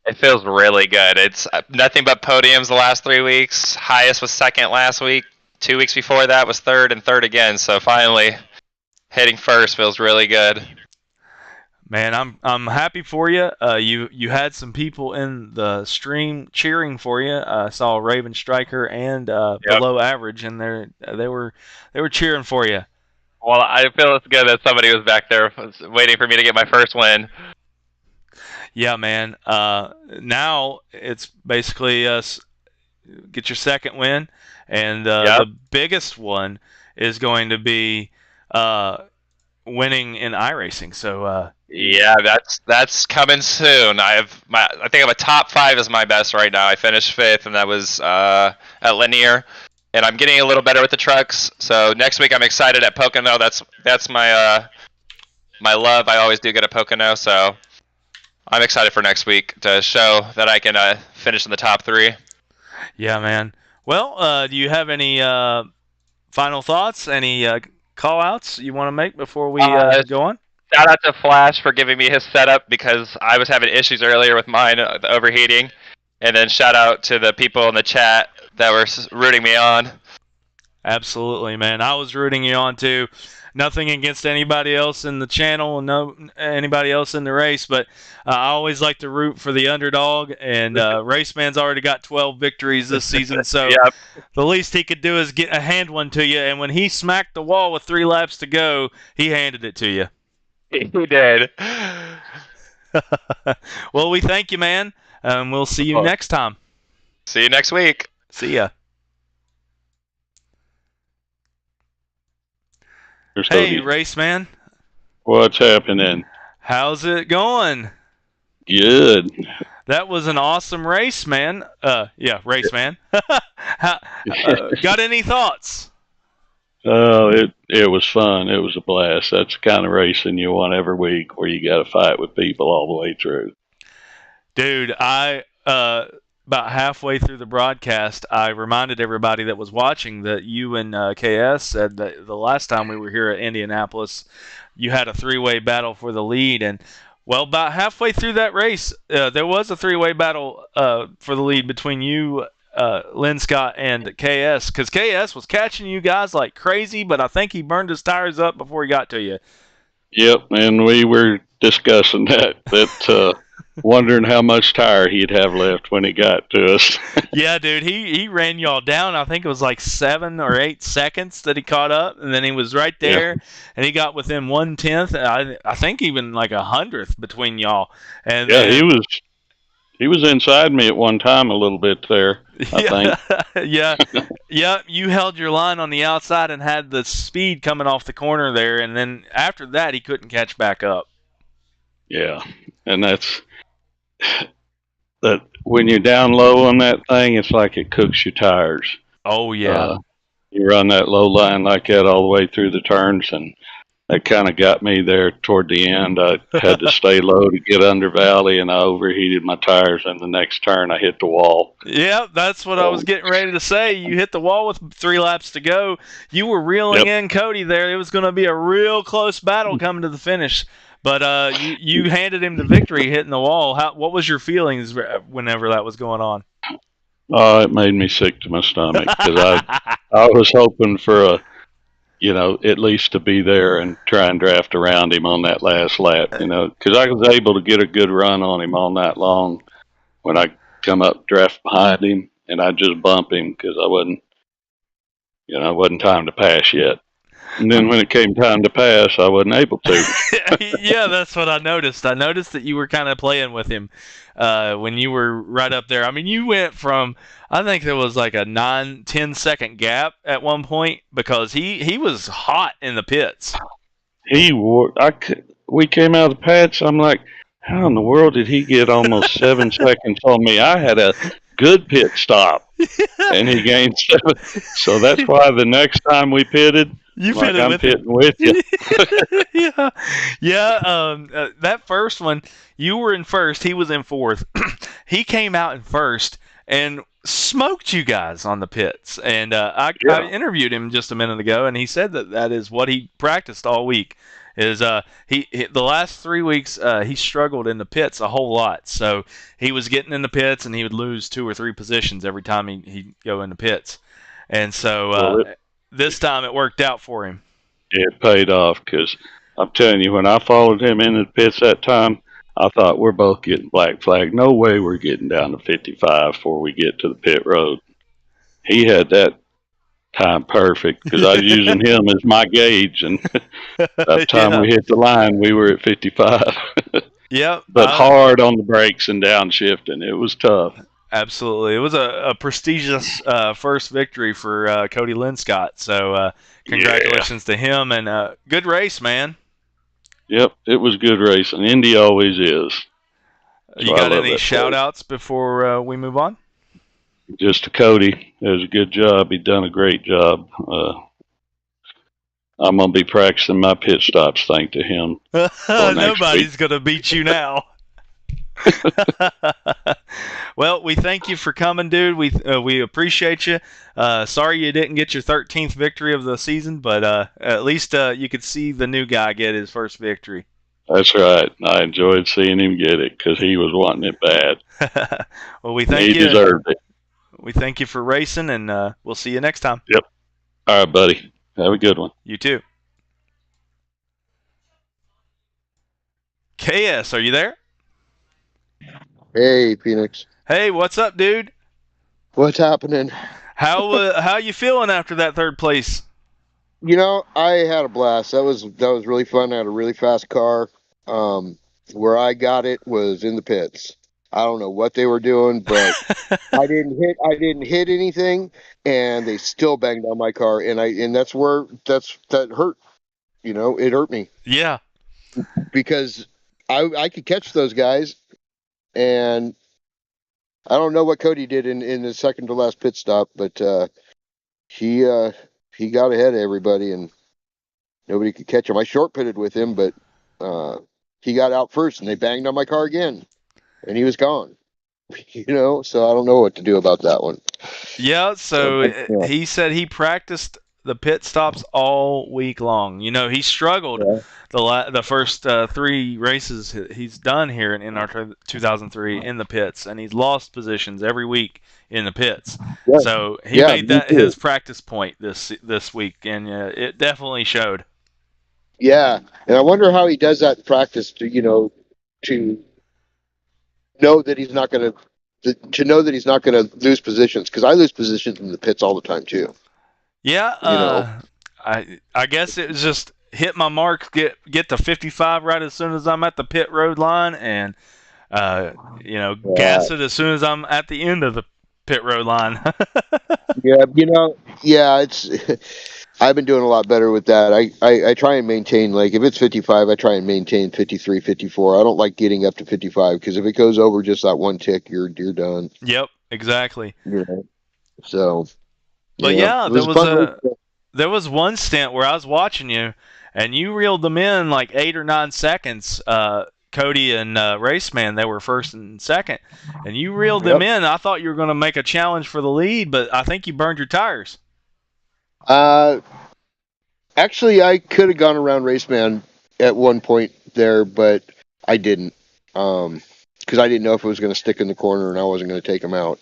It feels really good. It's nothing but podiums the last 3 weeks. Highest was 2nd last week. 2 weeks before that was 3rd and 3rd again. So finally, hitting 1st feels really good. Man, I'm happy for you. You had some people in the stream cheering for you. I saw Raven Striker and Below Average, and they were cheering for you. Well, I feel it's good that somebody was back there waiting for me to get my first win. Yeah, man. Now it's basically get your second win, and the biggest one is going to be winning in iRacing. So yeah, that's coming soon. I think I have a top 5 is my best right now. I finished 5th, and that was at Linear. And I'm getting a little better with the trucks. So next week I'm excited at Pocono. That's my my love. I always do good at Pocono. So I'm excited for next week to show that I can finish in the top 3. Yeah, man. Well, do you have any final thoughts? Any call-outs you want to make before we go on? Shout out to Flash for giving me his setup because I was having issues earlier with mine, the overheating. And then shout out to the people in the chat that were rooting me on. Absolutely, man. I was rooting you on too. Nothing against anybody else in the channel, anybody else in the race, but I always like to root for the underdog. And Raceman's already got 12 victories this season, so the least he could do is hand one to you. And when he smacked the wall with 3 laps to go, he handed it to you. He did. Well, we thank you, man. We'll see you next time. See you next week. See ya. Hey, Raceman. What's happening? How's it going? Good. That was an awesome race, man. Yeah, race, man. Got any thoughts? Oh, it was fun. It was a blast. That's the kind of racing you want every week, where you got to fight with people all the way through. Dude, I about halfway through the broadcast, I reminded everybody that was watching that you and KS said that the last time we were here at Indianapolis, you had a 3-way battle for the lead. And, well, about halfway through that race, there was a 3-way battle for the lead between you, Lynn Scott, and KS. Because KS was catching you guys like crazy, but I think he burned his tires up before he got to you. Yep, and we were discussing that wondering how much tire he'd have left when he got to us. Yeah, dude, he ran y'all down. I think it was like 7 or 8 seconds that he caught up, and then he was right there, and he got within 1/10. I think even like 100th between y'all. And yeah, he was inside me at one time a little bit there, I think. Yeah, you held your line on the outside and had the speed coming off the corner there, and then after that he couldn't catch back up. Yeah, and that's that. When you're down low on that thing, it's like it cooks your tires. Oh yeah. You run that low line like that all the way through the turns, and that kind of got me there toward the end. I had to stay low to get under valley, and I overheated my tires. And the next turn, I hit the wall. Yeah, that's what I was getting ready to say. You hit the wall with 3 laps to go. You were reeling in Cody there. It was going to be a real close battle coming to the finish. But you handed him the victory hitting the wall. What was your feelings whenever that was going on? Oh, it made me sick to my stomach because I was hoping for at least to be there and try and draft around him on that last lap, because I was able to get a good run on him all night long when I come up draft behind him, and I just bump him because I wasn't time to pass yet. And then when it came time to pass, I wasn't able to. Yeah, that's what I noticed. I noticed that you were kind of playing with him when you were right up there. I mean, you went from, I think there was like a 9-10 second gap at one point because he was hot in the pits. We came out of the patch. I'm like, how in the world did he get almost 7 seconds on me? I had a good pit stop, and he gained 7. So that's why the next time we pitted, I'm pitting with you. Yeah. That first one, you were in first. He was in fourth. He came out in first and smoked you guys on the pits. And I interviewed him just a minute ago, and he said that is what he practiced all week. Is he the last 3 weeks he struggled in the pits a whole lot. So he was getting in the pits, and he would lose 2 or 3 positions every time he'd go in the pits. And so this time it worked out for him. It paid off because I'm telling you, when I followed him into the pits that time, I thought we're both getting black flag. No way we're getting down to 55 before we get to the pit road. He had that time perfect because I was using him as my gauge, and by the time we hit the line, we were at 55. Yep. But hard on the brakes and downshifting. It was tough. Absolutely. It was a prestigious first victory for Cody Linscott. So congratulations to him, and good race, man. Yep, it was good racing. Indy always is. You got any shout-outs before we move on? Just to Cody. It was a good job. He done a great job. I'm going to be practicing my pit stops thanks to him. Nobody's going to beat you now. Well, we thank you for coming, dude. We appreciate you. Sorry you didn't get your 13th victory of the season, but at least you could see the new guy get his first victory. That's right. I enjoyed seeing him get it because he was wanting it bad. Well, we thank you. He deserved it. We thank you for racing, and we'll see you next time. Yep. All right, buddy. Have a good one. You too. KS, are you there? Hey, Phoenix. Hey, what's up, dude? What's happening? How you feeling after that third place? I had a blast. That was really fun. I had a really fast car. Where I got it was in the pits. I don't know what they were doing, but I didn't hit anything, and they still banged on my car, and that hurt. It hurt me. Yeah. Because I could catch those guys, and I don't know what Cody did in the second to last pit stop, but he got ahead of everybody, and nobody could catch him. I short pitted with him, but he got out first, and they banged on my car again, and he was gone. So I don't know what to do about that one. Yeah, so he said he practiced the pit stops all week long. He struggled the first 3 races he's done here in NR2003 in the pits, and he's lost positions every week in the pits. Yeah. So he made that his practice point this week, and it definitely showed. Yeah, and I wonder how he does that in practice to know that he's not going to lose positions, because I lose positions in the pits all the time too. Yeah, I guess it was just hit my mark, get to 55 right as soon as I'm at the pit road line, and gas it as soon as I'm at the end of the pit road line. It's I've been doing a lot better with that. I try and maintain, like, if it's 55, I try and maintain 53, 54. I don't like getting up to 55 because if it goes over just that one tick, you're done. Yep, exactly. You know. So, But yeah, yeah, it was a fun race. there was one stint where I was watching you, and you reeled them in like 8 or 9 seconds. Cody and Raceman, they were first and second, and you reeled them in. I thought you were going to make a challenge for the lead, but I think you burned your tires. Actually, I could have gone around Raceman at one point there, but I didn't. Because I didn't know if it was going to stick in the corner and I wasn't going to take him out.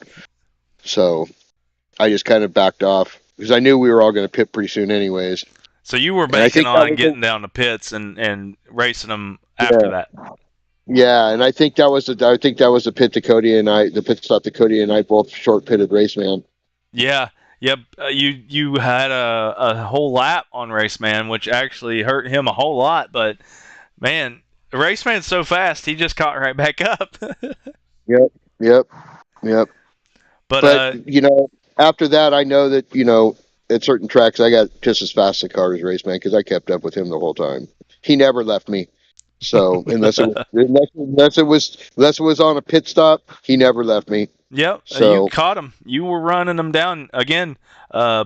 So I just kind of backed off because I knew we were all going to pit pretty soon, anyways. So you were banking on getting down the pits and racing them after that. Yeah, and I think that was the pit that Cody and I, the pit stop that Cody and I both short pitted Raceman. Yeah. Yep, you had a whole lap on Raceman, which actually hurt him a whole lot. But man, Raceman's so fast, he just caught right back up. Yep. But you know, after that, I know that at certain tracks, I got just as fast a car as Raceman because I kept up with him the whole time. He never left me. So unless it was on a pit stop, he never left me. Yep, so you caught him. You were running him down again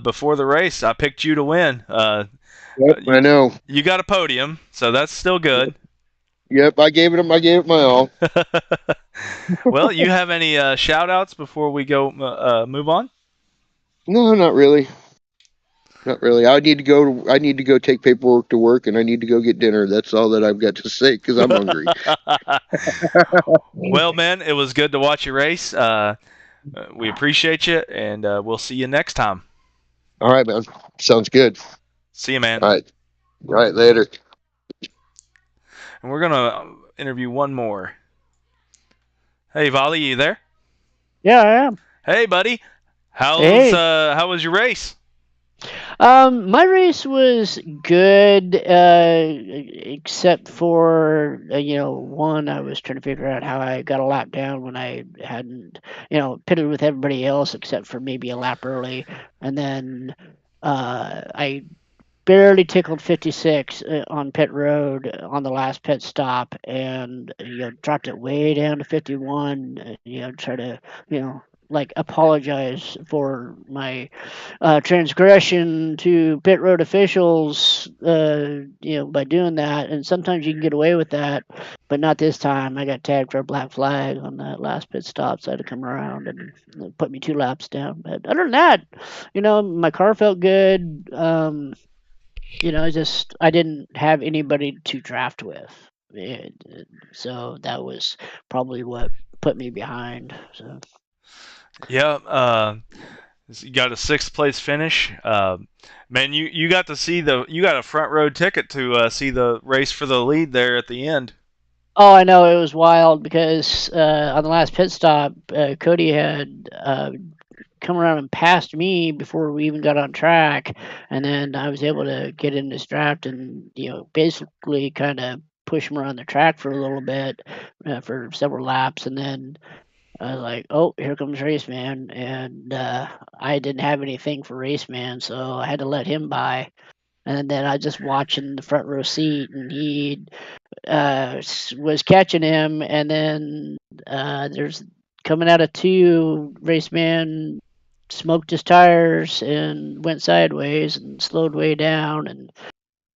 before the race. I picked you to win. Yep, I know. You got a podium, so that's still good. Yep, I gave it my all. Well, you have any shout outs before we go move on? No, not really. Not really. I need to go take paperwork to work, and I need to go get dinner. That's all that I've got to say because I'm hungry. Well, man, it was good to watch you race. We appreciate you, and we'll see you next time. All right, man. Sounds good. See you, man. All right, later. And we're gonna interview one more. Hey, Volley, you there? Yeah, I am. Hey, buddy. How was your race? My race was good, except for one, I was trying to figure out how I got a lap down when I hadn't pitted with everybody else except for maybe a lap early, and then I barely tickled 56 on pit road on the last pit stop, and dropped it way down to 51. Try to apologize for my transgression to pit road officials, by doing that. And sometimes you can get away with that, but not this time. I got tagged for a black flag on that last pit stop, so I had to come around and put me 2 laps down. But other than that, my car felt good. I didn't have anybody to draft with. So that was probably what put me behind. So. Yeah, you got a 6th place finish. Man, you got to see you got a front row ticket to see the race for the lead there at the end. Oh, I know, it was wild because on the last pit stop, Cody had come around and passed me before we even got on track, and then I was able to get in this draft and basically kind of push him around the track for a little bit for several laps, and then I was like, oh, here comes Raceman, and I didn't have anything for Raceman, so I had to let him by. And then I just watching the front row seat, and he was catching him, and then there's coming out of 2, Raceman smoked his tires and went sideways and slowed way down, and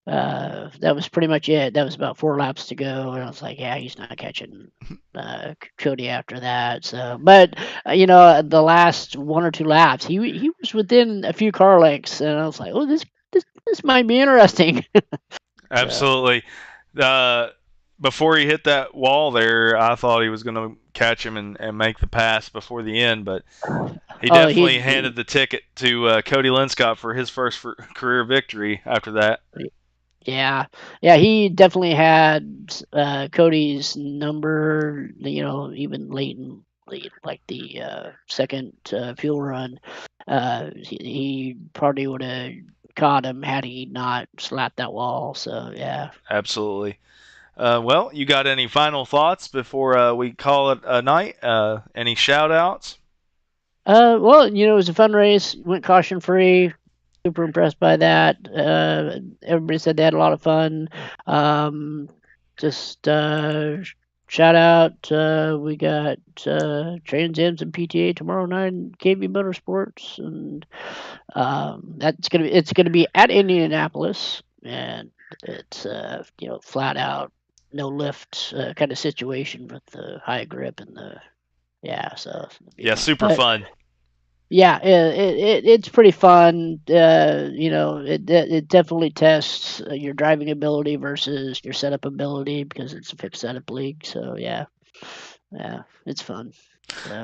that was pretty much it. That was about 4 laps to go, and I was like, yeah, he's not catching Cody after that. So, but the last 1 or 2 laps, he was within a few car lengths, and I was like, oh, this might be interesting. Absolutely. Before he hit that wall there, I thought he was going to catch him and make the pass before the end, but he definitely handed the ticket to Cody Linscott for his first career victory after that. Yeah, he definitely had Cody's number, even late in like the second fuel run. He probably would have caught him had he not slapped that wall. So, yeah. Absolutely. Well, you got any final thoughts before we call it a night? Any shout outs? Well, it was a fun race. Went caution free. super impressed by that. Everybody said they had a lot of fun. Just shout out. We got Trans Ams and PTA tomorrow night in KV Motorsports, and it's gonna be at Indianapolis, and it's flat out no lift kind of situation with the high grip and the so Yeah, super but, fun. yeah, it's pretty fun. It definitely tests your driving ability versus your setup ability because it's a fixed setup league. So yeah, it's fun.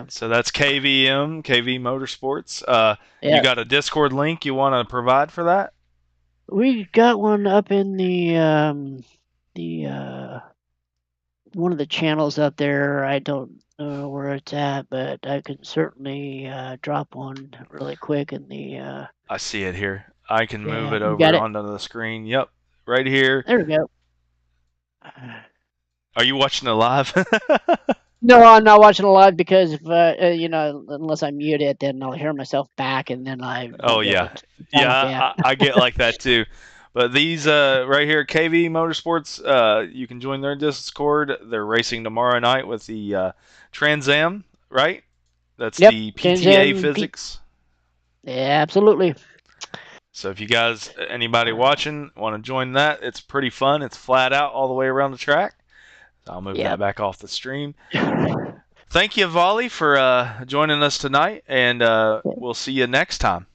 So that's KVM, KV Motorsports. You Yeah, got a Discord link you want to provide for that? we got one up in the one of the channels up there. I don't know where it's at, but I can certainly drop one really quick in the. I see it here. I can move Yeah, it you got over it. onto the screen. Yep, right here. There we go. Are you watching it live? No, I'm not watching it live because if unless I mute it, then I'll hear myself back, and then I Oh won't be able yeah, to yeah. I get like that too. But these right here, KV Motorsports, you can join their Discord. They're racing tomorrow night with the Trans Am, right? That's Yep, the Trans PTA Am, physics. Yeah, absolutely. So if you guys, anybody watching, want to join that, it's pretty fun. It's flat out all the way around the track. So I'll move that Yep. back off the stream. Thank you, Volley, for joining us tonight, and we'll see you next time.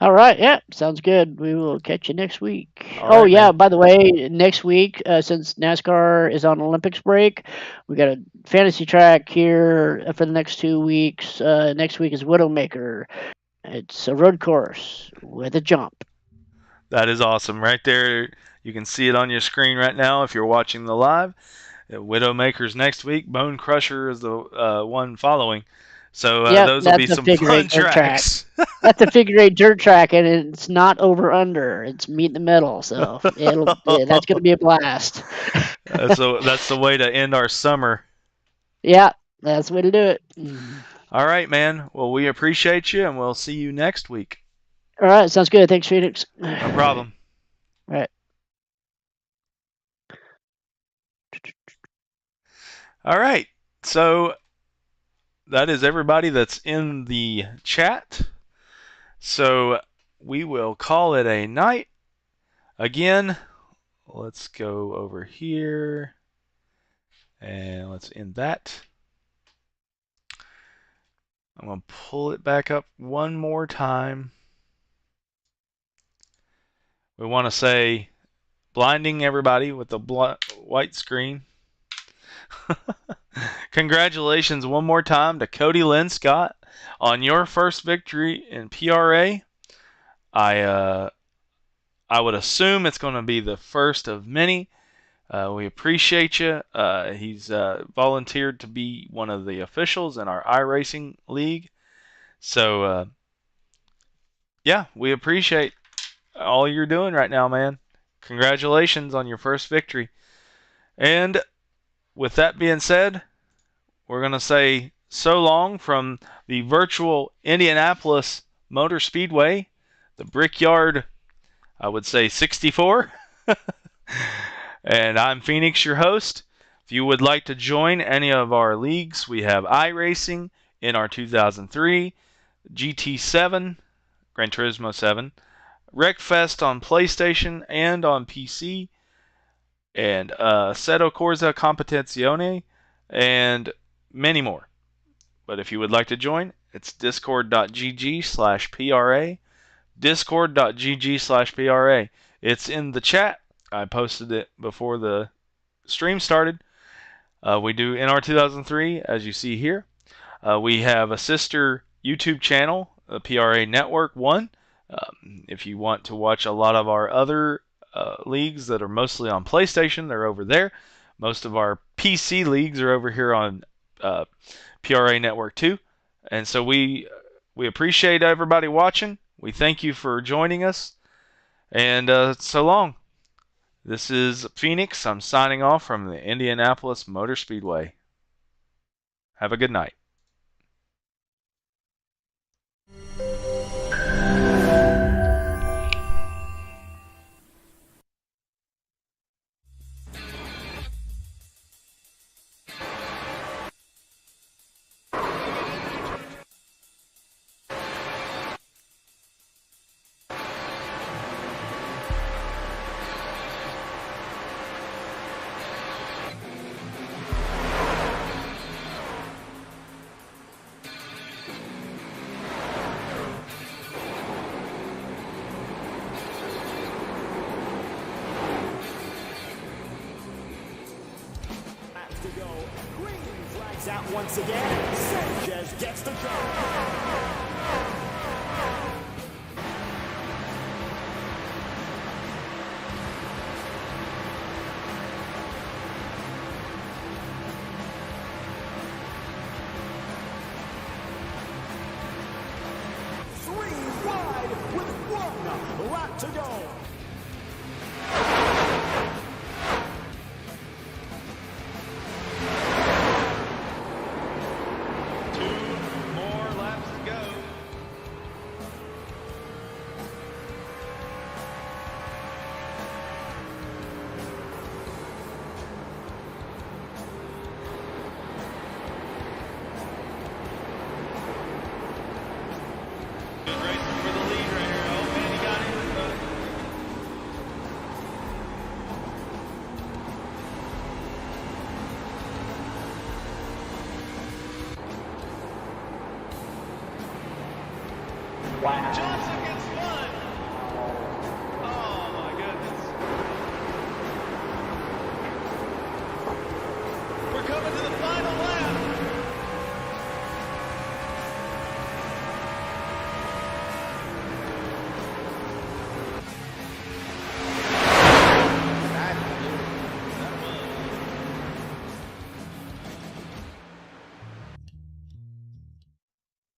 All right, yeah, sounds good. We will catch you next week. All right, yeah, man. by the way, next week, since NASCAR is on Olympics break, we got a fantasy track here for the next 2 weeks. Next week is Widowmaker. It's a road course with a jump. That is awesome. Right there, you can see it on your screen right now if you're watching the live. Widowmaker's next week. Bone Crusher is the one following. So those will be some fun tracks. That's a figure eight dirt track, and it's not over under. It's meet in the middle. So that's going to be a blast. That's the way to end our summer. Yeah, that's the way to do it. All right, man. Well, we appreciate you, and we'll see you next week. All right, sounds good. Thanks, Phoenix. No problem. All right. All right. So that is everybody that's in the chat. So we will call it a night. Again, let's go over here and let's end that. I'm going to pull it back up one more time. We want to say blinding everybody with the white screen. Congratulations one more time to Cody Lynn Scott on your first victory in PRA. I would assume it's going to be the first of many. We appreciate you. He's volunteered to be one of the officials in our iRacing League. So, yeah, we appreciate all you're doing right now, man. Congratulations on your first victory. And with that being said, we're going to say so long from the virtual Indianapolis Motor Speedway, the Brickyard, I would say 64. And I'm Phoenix, your host. If you would like to join any of our leagues, we have iRacing, NR2003, GT7, Gran Turismo 7, Wreckfest on PlayStation and on PC, and Assetto Corsa Competizione, and many more. But if you would like to join, it's discord.gg/PRA, discord.gg/PRA. It's in the chat. I posted it before the stream started. We do NR2003, as you see here. We have a sister YouTube channel, the PRA Network 1. If you want to watch a lot of our other leagues that are mostly on PlayStation, they're over there. Most of our PC leagues are over here on PRA Network 2. And so we appreciate everybody watching. We thank you for joining us. And so long. This is Phoenix. I'm signing off from the Indianapolis Motor Speedway. Have a good night. to go. Green flags out once again. Sanchez gets the job. Wide with 1 lap to go. Two more laps to go. Good racing for the lead right here. Oh man, he got everybody. Wow.